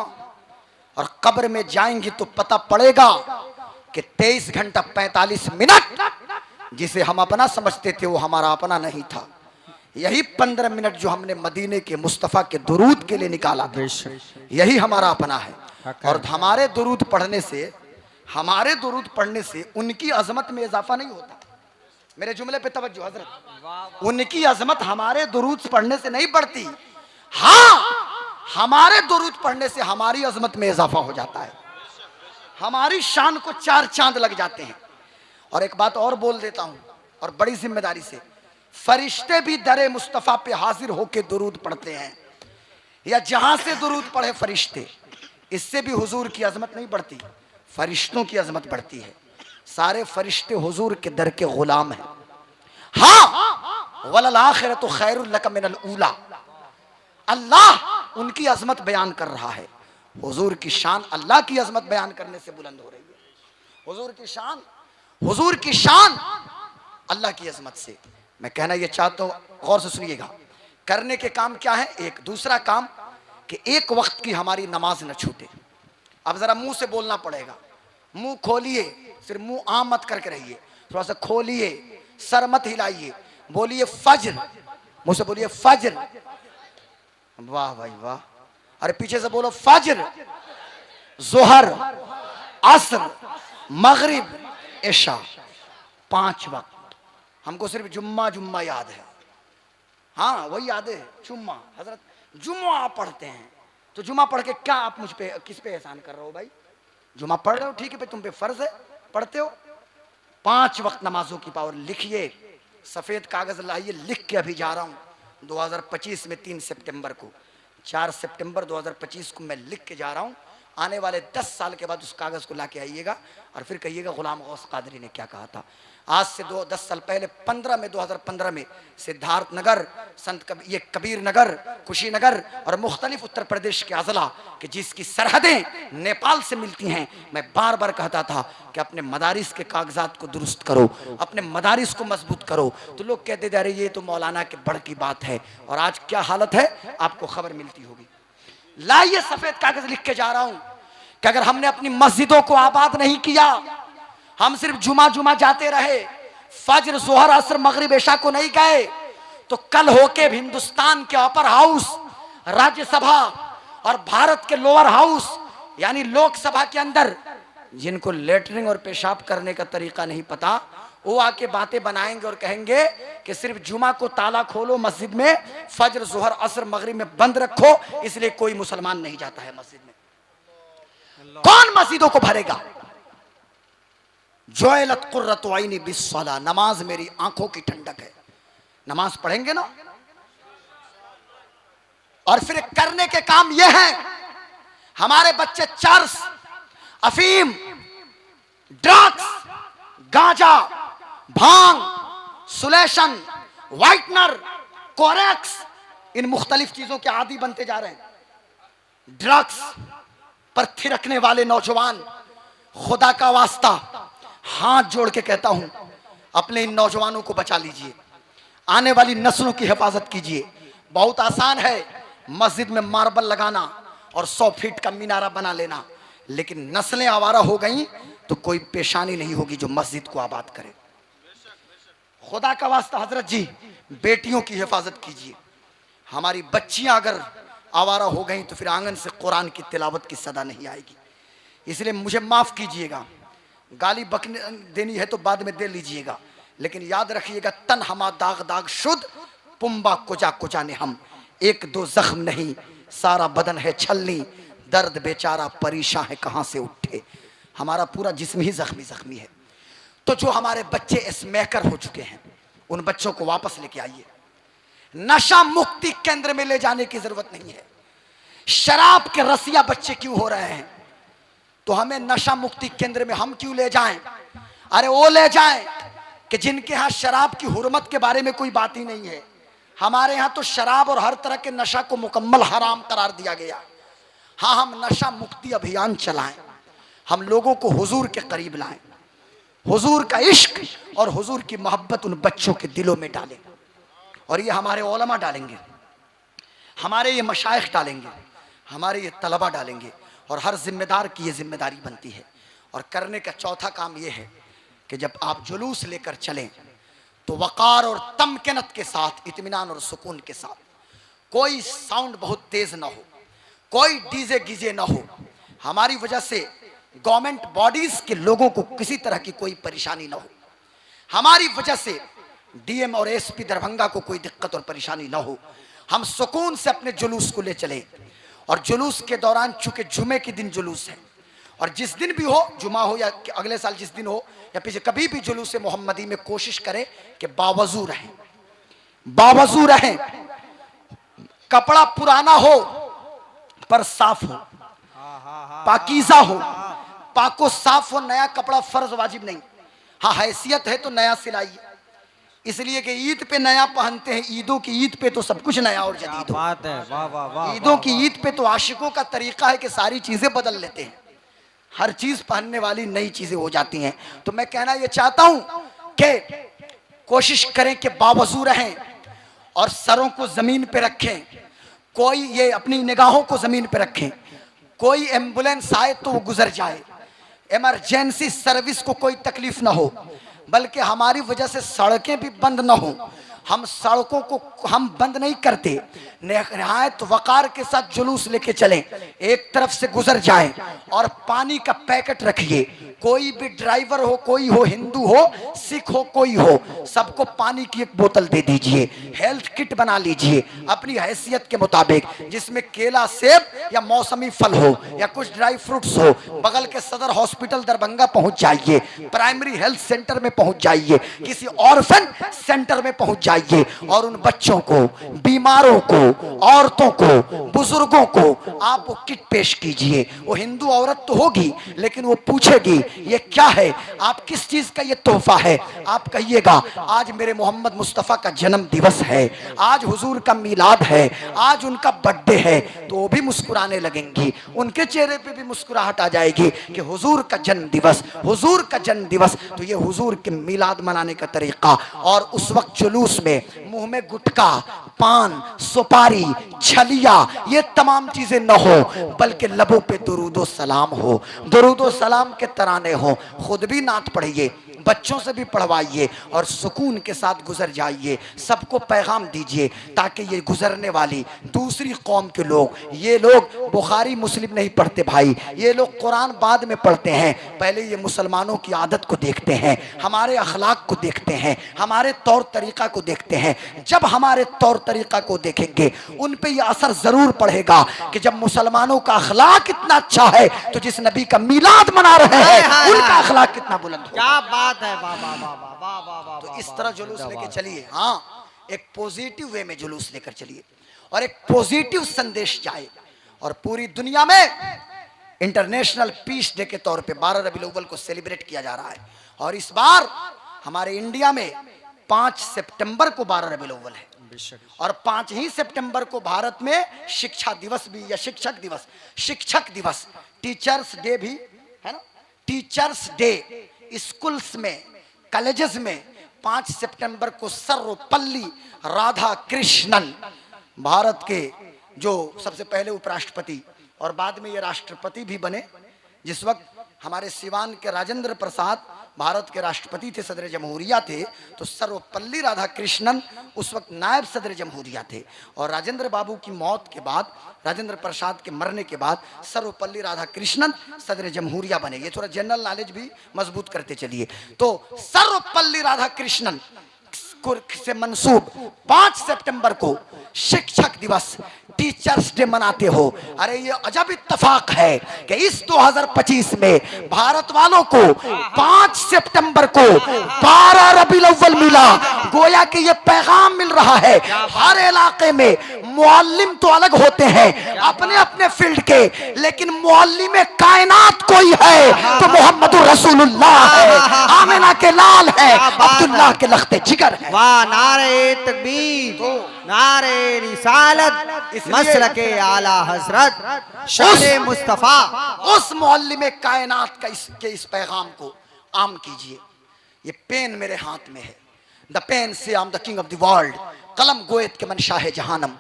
और कब्र में जाएंगे तो पता पड़ेगा कि 23 घंटा 45 मिनट जिसे हम अपना समझते थे वो हमारा अपना नहीं था। यही 15 मिनट जो हमने मदीने के मुस्तफ़ा के दुरूद के लिए निकाला, यही हमारा अपना है। और हमारे दुरूद पढ़ने से उनकी अजमत में इजाफा नहीं होता। मेरे जुमले पे तवज्जो हजरत, उनकी अजमत हमारे दुरूद पढ़ने से नहीं बढ़ती, हाँ हमारे दुरूद पढ़ने से हमारी अजमत में इजाफा हो जाता है, हमारी शान को 4 चांद लग जाते हैं। और एक बात और बोल देता हूं, और बड़ी जिम्मेदारी से, फरिश्ते भी दरे मुस्तफ़ा पे हाजिर होके दुरूद पढ़ते हैं, या जहां से दुरूद पढ़े फरिश्ते, इससे भी हुजूर की अजमत नहीं बढ़ती, फरिश्तों की अजमत बढ़ती है। सारे फरिश्ते हुजूर के दर के गुलाम हैं। हाँ वलल आखिरतु खैरुल लक मिनल ऊला। अल्लाह उनकी अजमत बयान कर रहा है। हुजूर की शान अल्लाह की अजमत बयान करने से बुलंद हो रही है। हुजूर की शान अल्लाह की अजमत से। मैं कहना यह चाहता हूं, गौर से सुनिएगा। करने के काम क्या है? एक दूसरा काम कि एक वक्त की हमारी नमाज न छूटे। अब जरा मुंह से बोलना पड़ेगा। मुंह खोलिए, सिर्फ मुंह आम मत करके रहिए, थोड़ा सा खोलिए, सर मत हिलाइए, बोलिए फज्र, मुंह से बोलिए फज्र। वाह भाई वाह। अरे पीछे से बोलो फज्र, जोहर, असर, मगरिब, इशा, 5 वक्त। हमको सिर्फ जुम्मा जुम्मा याद है। हाँ वही याद है, जुम्मा। हजरत जुम्मा आप पढ़ते हैं तो जुम्मा पढ़ के क्या आप मुझ पे किस पे एहसान कर रहे हो भाई? जुम्मा पढ़ रहे हो ठीक है, पे तुम पे फर्ज है, पढ़ते हो। 5 वक्त नमाजों की पावर। लिखिए, सफेद कागज लाइए, लिख के अभी जा रहा हूं 2025 में 3 सितंबर को, 4 सितंबर 2025 को मैं लिख के जा रहा हूं। आने वाले 10 साल के बाद उस कागज को ला के आइएगा और फिर कहिएगा गुलाम गौस कादरी ने क्या कहा था। आज से 10 साल पहले 2015 में सिद्धार्थ नगर, ये कबीर नगर, कुशीनगर और मुख्तलिफ उत्तर प्रदेश के अजला कि जिसकी सरहदें नेपाल से मिलती हैं, मैं बार बार कहता था कि अपने मदारिस के कागजात को दुरुस्त करो, अपने मदारिस को मजबूत करो। तो लोग कहते जा रहे ये तो मौलाना के बड़ की बात है। और आज क्या हालत है आपको खबर मिलती होगी। लाइए, सफेद कागज लिख के जा रहा हूं कि अगर हमने अपनी मस्जिदों को आबाद नहीं किया, हम सिर्फ जुमा जुमा जाते रहे, फज्र, जोहर, असर, मगरिब, इशा को नहीं गए, तो कल होके हिंदुस्तान के अपर हाउस, राज्यसभा और भारत के लोअर हाउस यानी लोकसभा के अंदर जिनको लेटरिंग और पेशाब करने का तरीका नहीं पता, वो आके बातें बनाएंगे और कहेंगे कि सिर्फ जुमा को ताला खोलो मस्जिद में, फज्र, जोहर, असर, मगरिब में बंद रखो, इसलिए कोई मुसलमान नहीं जाता है मस्जिद में। कौन मस्जिदों को भरेगा? जुइलत कुर्रतु ऐनी बिस्सला, नमाज मेरी आंखों की ठंडक है। नमाज पढ़ेंगे ना। और फिर करने के काम यह है, हमारे बच्चे चर्स, अफीम, ड्रग्स, गांजा, भांग, सुलेशन, व्हाइटनर, कोरेक्स, इन मुख्तलिफ चीजों के आदी बनते जा रहे हैं। ड्रग्स पर थिरकने वाले नौजवान, खुदा का वास्ता हाथ जोड़ के कहता हूं, अपने इन नौजवानों को बचा लीजिए, आने वाली नस्लों की हिफाजत कीजिए। बहुत आसान है मस्जिद में मार्बल लगाना और 100 फीट का मीनारा बना लेना, लेकिन नस्लें आवारा हो गई तो कोई पेशानी नहीं होगी जो मस्जिद को आबाद करे। खुदा का वास्ता हजरत जी, बेटियों की हिफाजत कीजिए। हमारी बच्चियां अगर आवारा हो गई तो फिर आंगन से कुरान की तिलावत की सदा नहीं आएगी। इसलिए मुझे माफ कीजिएगा, गाली बकने देनी है तो बाद में दे लीजिएगा, लेकिन याद रखिएगा, तन हमा दाग दाग शुद्ध, पुम्बा कुचा कुचा ने हम, 1-2 जख्म नहीं सारा बदन है छलनी, दर्द बेचारा परेशान है कहां से उठे। हमारा पूरा जिस्म ही जख्मी जख्मी है। तो जो हमारे बच्चे स्मैकर हो चुके हैं, उन बच्चों को वापस लेके आइए। नशा मुक्ति केंद्र में ले जाने की जरूरत नहीं है। शराब के रसिया बच्चे क्यों हो रहे हैं, तो हमें नशा मुक्ति केंद्र में हम क्यों ले जाएं? अरे वो ले जाएं कि जिनके यहां शराब की हुर्मत के बारे में कोई बात ही नहीं है। हमारे यहां तो शराब और हर तरह के नशा को मुकम्मल हराम करार दिया गया। हाँ, हम नशा मुक्ति अभियान चलाएं, हम लोगों को हुजूर के करीब लाएं, हुजूर का इश्क और हुजूर की मोहब्बत उन बच्चों के दिलों में डालें। और ये हमारे उलमा डालेंगे, हमारे ये मशाइख डालेंगे, हमारे ये तलबा डालेंगे, और हर जिम्मेदार की ये जिम्मेदारी बनती है। और करने का चौथा काम ये है कि जब आप जुलूस लेकर चलें तो वक़ार और तमकिनत के साथ, इत्मीनान और सुकून के साथ, कोई साउंड बहुत तेज ना हो, कोई डीजे गीजे ना हो, हमारी वजह से गवर्नमेंट बॉडीज के लोगों को किसी तरह की कोई परेशानी ना हो, हमारी वजह से डीएम और एसपी दरभंगा को कोई दिक्कत और परेशानी ना हो। हम सुकून से अपने जुलूस को ले चले। और जुलूस के दौरान, चूंकि जुमे के दिन जुलूस है, और जिस दिन भी हो, जुमा हो या अगले साल जिस दिन हो या पीछे, कभी भी जुलूस मोहम्मदी में कोशिश करें कि बावजू रहें, बावजू रहें। कपड़ा पुराना हो पर साफ हो, पाकीज़ा हो, पाको साफ हो, नया कपड़ा फर्ज वाजिब नहीं। हाँ, हैसियत है तो नया सिलाइए, इसलिए कि ईद पे नया पहनते हैं, ईदों की ईद पे तो सब कुछ नया और क्या जदीद हो। बात है, वाह वाह वाह। ईदों की ईद पे तो आशिकों का तरीका है कि सारी चीजें बदल लेते हैं, हर चीज पहनने वाली नई चीजें हो जाती हैं। तो मैं कहना ये चाहता हूं कि कोशिश करें कि बावजू रहें और सरों को जमीन पे रखें, कोई ये अपनी निगाहों को जमीन पे रखें, कोई एम्बुलेंस आए तो वो गुजर जाए, इमरजेंसी सर्विस को कोई तकलीफ ना हो, बल्कि हमारी वजह से सड़कें भी बंद ना हो। हम सड़कों को हम बंद नहीं करते, निहायत वकार के साथ जुलूस लेके चलें, एक तरफ से गुजर जाएं और पानी का पैकेट रखिए। कोई भी ड्राइवर हो, कोई हो, हिंदू हो, सिख हो, कोई हो, सबको पानी की एक बोतल दे दीजिए। हेल्थ किट बना लीजिए अपनी हैसियत के मुताबिक, जिसमें केला, सेब या मौसमी फल हो या कुछ ड्राई फ्रूट्स हो। बगल के सदर हॉस्पिटल दरभंगा पहुंच जाइए, प्राइमरी हेल्थ सेंटर में पहुंच जाइए, किसी ऑर्फन सेंटर में पहुंच जाइए और उन बच्चों को, बीमारों को, औरतों को, बुजुर्गों को आप वो किट पेश कीजिए। वो हिंदू औरत तो होगी लेकिन वो पूछेगी ये क्या है, आप किस चीज का ये तोहफा है। आप कहिएगा आज मेरे मोहम्मद मुस्तफा का जन्म दिवस है, आज हुजूर का मिलाद है, आज उनका बर्थडे है, तो वो भी मुस्कुराने लगेंगी, उनके चेहरे पे भी मुस्कुराहट आ जाएगी कि हुजूर का जन्म दिवस, हुजूर का जन्म दिवस। तो ये हुजूर के मिलाद मनाने का तरीका। और उस वक्त जुलूस में मुंह में गुटका, पान, सुपारी, छलिया, ये तमाम चीजें न हो, बल्कि लबों पे दुरूदो सलाम हो, दुरूदो सलाम के तराने हो। खुद भी नात पढ़िए, बच्चों से भी पढ़वाइए और सुकून के साथ गुजर जाइए। सबको पैगाम दीजिए ताकि ये गुजरने वाली दूसरी कौम के लोग, ये लोग बुखारी मुस्लिम नहीं पढ़ते भाई, ये लोग कुरान बाद में पढ़ते हैं, पहले ये मुसलमानों की आदत को देखते हैं, हमारे अखलाक को देखते हैं, हमारे तौर तरीका को देखते हैं। जब हमारे तौर तरीका को देखेंगे उन पे ये असर जरूर पड़ेगा कि जब मुसलमानों का अखलाक इतना अच्छा है तो जिस नबी का मिलाद मना रहे हैं उनका अखलाक कितना बुलंद हो। क्या बात है, वाह वाह वाह वाह वाह वाह। तो इस तरह जुलूस लेके चलिए। हाँ, एक पॉजिटिव वे में जुलूस लेकर चलिए और एक पॉजिटिव संदेश जाए। और पूरी दुनिया में इंटरनेशनल पीस डे के तौर पे 12 रबीउल अव्वल को सेलिब्रेट किया जा रहा है। और इस बार हमारे इंडिया में 5 सितंबर को 12 रबीउल अव्वल है और 5 ही सितंबर को भारत में शिक्षा दिवस भी या शिक्षक दिवस टीचर्स डे भी है ना। टीचर्स डे स्कूल्स में, कॉलेजेस में 5 सितंबर को सर्वपल्ली राधा कृष्णन, भारत के जो सबसे पहले उपराष्ट्रपति और बाद में ये राष्ट्रपति भी बने। जिस वक्त हमारे सिवान के राजेंद्र प्रसाद भारत के राष्ट्रपति थे, सदर जमहूरिया थे, तो सर्वपल्ली राधाकृष्णन उस वक्त नायब सदर जमहूरिया थे। और राजेंद्र बाबू की मौत के बाद, राजेंद्र प्रसाद के मरने के बाद सर्वपल्ली राधाकृष्णन सदर जमहूरिया बने। ये थोड़ा जनरल नॉलेज भी मजबूत करते चलिए। तो सर्वपल्ली राधाकृष्णन से मंसूब 5 सितंबर को शिक्षक दिवस, टीचर्स डे मनाते हो। अरे ये अजब इत्तेफाक है कि इस 2025 में भारत वालों को 5 सितंबर को 12 रबीउल अव्वल मिला। गोया कि ये पैगाम मिल रहा है हर इलाके में। मुअल्लिम तो अलग होते हैं अपने अपने फील्ड के, लेकिन मुअल्लिम कायनात कोई है तो मोहम्मद रसूलुल्लाह है, आमिना के लाल है, अब्दुल्लाह के लख्ते जिगर है। वाह, नारे तकबीर, नारे रिसालत, मसलके आला हजरत शान मुस्तफा। उस मुअल्लिम कायनात का इस पैगाम को आम कीजिए। ये पेन मेरे हाथ में है, द पेन से I am the king of the world. कलम गोयत के मनशा है जहानम।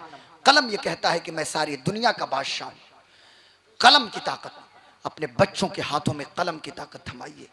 कलम ये कहता है कि मैं सारी दुनिया का बादशाह हूं। कलम की ताकत, अपने बच्चों के हाथों में कलम की ताकत थमाइए,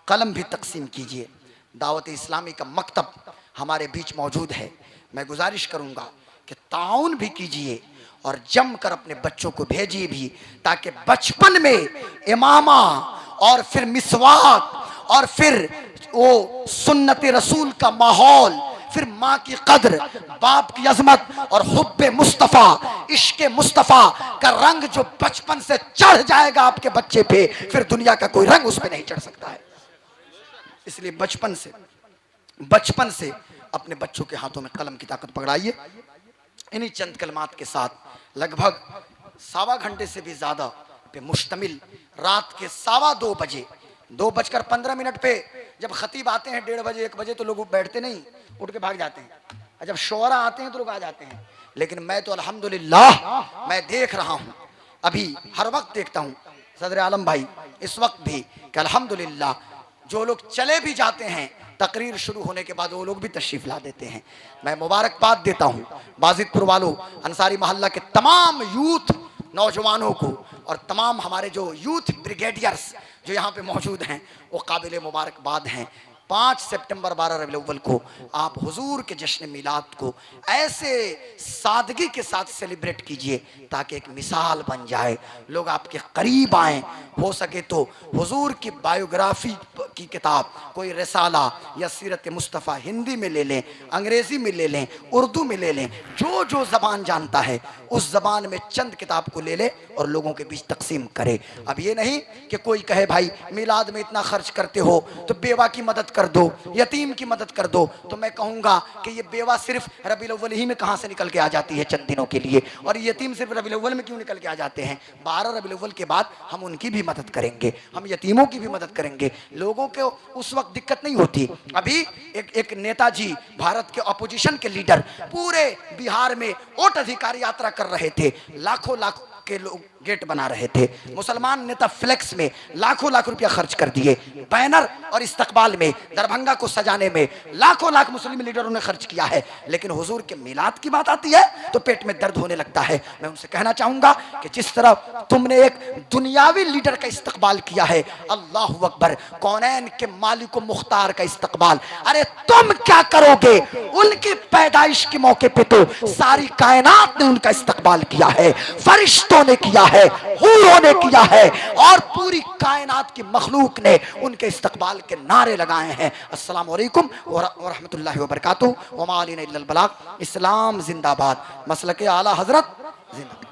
कलम भी तकसीम कीजिए। दावत इस्लामी का मकतब हमारे बीच मौजूद है। मैं गुजारिश करूंगा कि ताउन भी कीजिए और जमकर अपने बच्चों को भेजिए भी, ताकि बचपन में इमामा और फिर मिसवाक और फिर वो सुन्नत रसूल का माहौल, फिर माँ की कद्र, बाप की अजमत और हुब्बे मुस्तफ़ा, इश्क़े मुस्तफ़ा का रंग जो बचपन से चढ़ जाएगा आपके बच्चे पे, फिर दुनिया का कोई रंग उस पे नहीं चढ़ सकता है। इसलिए बचपन से अपने बच्चों के हाथों में कलम की ताकत पकड़ाइए। इन्हीं चंद कलमात के साथ लगभग 1.25 घंटे से भी ज्यादा पे मुश्तमिल रात के 2:15 बजे 2:15 पे जब खतीब आते हैं 1:30 बजे 1 बजे तो लोग बैठते नहीं, उठ के भाग जाते हैं, और जब शोरा आते हैं तो लोग आ जाते हैं। लेकिन मैं तो अल्हम्दुलिल्लाह मैं देख रहा हूँ, अभी हर वक्त देखता हूँ सदर आलम भाई, इस वक्त भी कि अल्हम्दुलिल्लाह जो लोग चले भी जाते हैं तकरीर शुरू होने के बाद वो लोग भी तशरीफ ला देते हैं। मैं मुबारकबाद देता हूँ बाजिदपुर वालों, अंसारी मोहल्ला के तमाम यूथ नौजवानों को और तमाम हमारे जो यूथ ब्रिगेडियर्स जो यहाँ पे मौजूद हैं, वो काबिल मुबारकबाद हैं। 5 सितंबर 12 रबीउल अव्वल को आप हुजूर के जश्न मिलाद को ऐसे सादगी के साथ सेलिब्रेट कीजिए ताकि एक मिसाल बन जाए, लोग आपके करीब आएं। हो सके तो हुजूर की बायोग्राफी की किताब, कोई रिसाला या सीरत मुस्तफ़ा हिंदी में ले लें, अंग्रेज़ी में ले लें, उर्दू में ले लें, जो जो ज़बान जानता है उस ज़बान में चंद किताब को ले ले और लोगों के बीच तकसीम करे। अब ये नहीं कि कोई कहे भाई मिलाद में इतना खर्च करते हो तो बेवा की मदद कर दो, यतीम की मदद कर दो, तो मैं कहूँगा कि ये बेवा सिर्फ रबीउल अव्वल ही में कहाँ से निकल के आ जाती है चंद दिनों के लिए, और यतीम सिर्फ रबीउल अव्वल में क्यों निकल के आ जाते हैं। 12 रबीउल अव्वल के बाद हम उनकी भी मदद करेंगे, हम यतीमों की भी मदद करेंगे। लोगों को उस वक्त दिक्कत नहीं होती। अभी एक नेताजी भारत के अपोजिशन के लीडर पूरे बिहार में वोट अधिकार यात्रा कर रहे थे, लाखों लाख के लोग गेट बना रहे थे। मुसलमान नेता फ्लेक्स में लाखों लाख रुपया खर्च कर दिए, बैनर और इस्तकबाल में, दरभंगा को सजाने में लाखों लाख मुस्लिम लीडरों ने खर्च किया है। लेकिन हुजूर के मिलाद की बात आती है तो पेट में दर्द होने लगता है। मैं उनसे कहना चाहूंगा कि जिस तरह तुमने एक दुनियावी लीडर का इस्तकबाल किया है, अल्लाहु अकबर, कौनैन के मालिक व मुख्तार का इस्तकबाल, अरे तुम क्या करोगे। उनकी पैदाइश के मौके पे तो सारी कायनात ने उनका इस्तकबाल किया है, फरिश्तों ने किया है, हूरों ने किया है, और पूरी कायनात की मखलूक ने उनके इस्तकबाल के नारे लगाए हैं। अस्सलामु अलैकुम व रहमतुल्लाहि व बरकातुहू व मा अलैना इल्लल बलाग। इस्लाम जिंदाबाद, मसलके आला हजरत जिंदाबाद।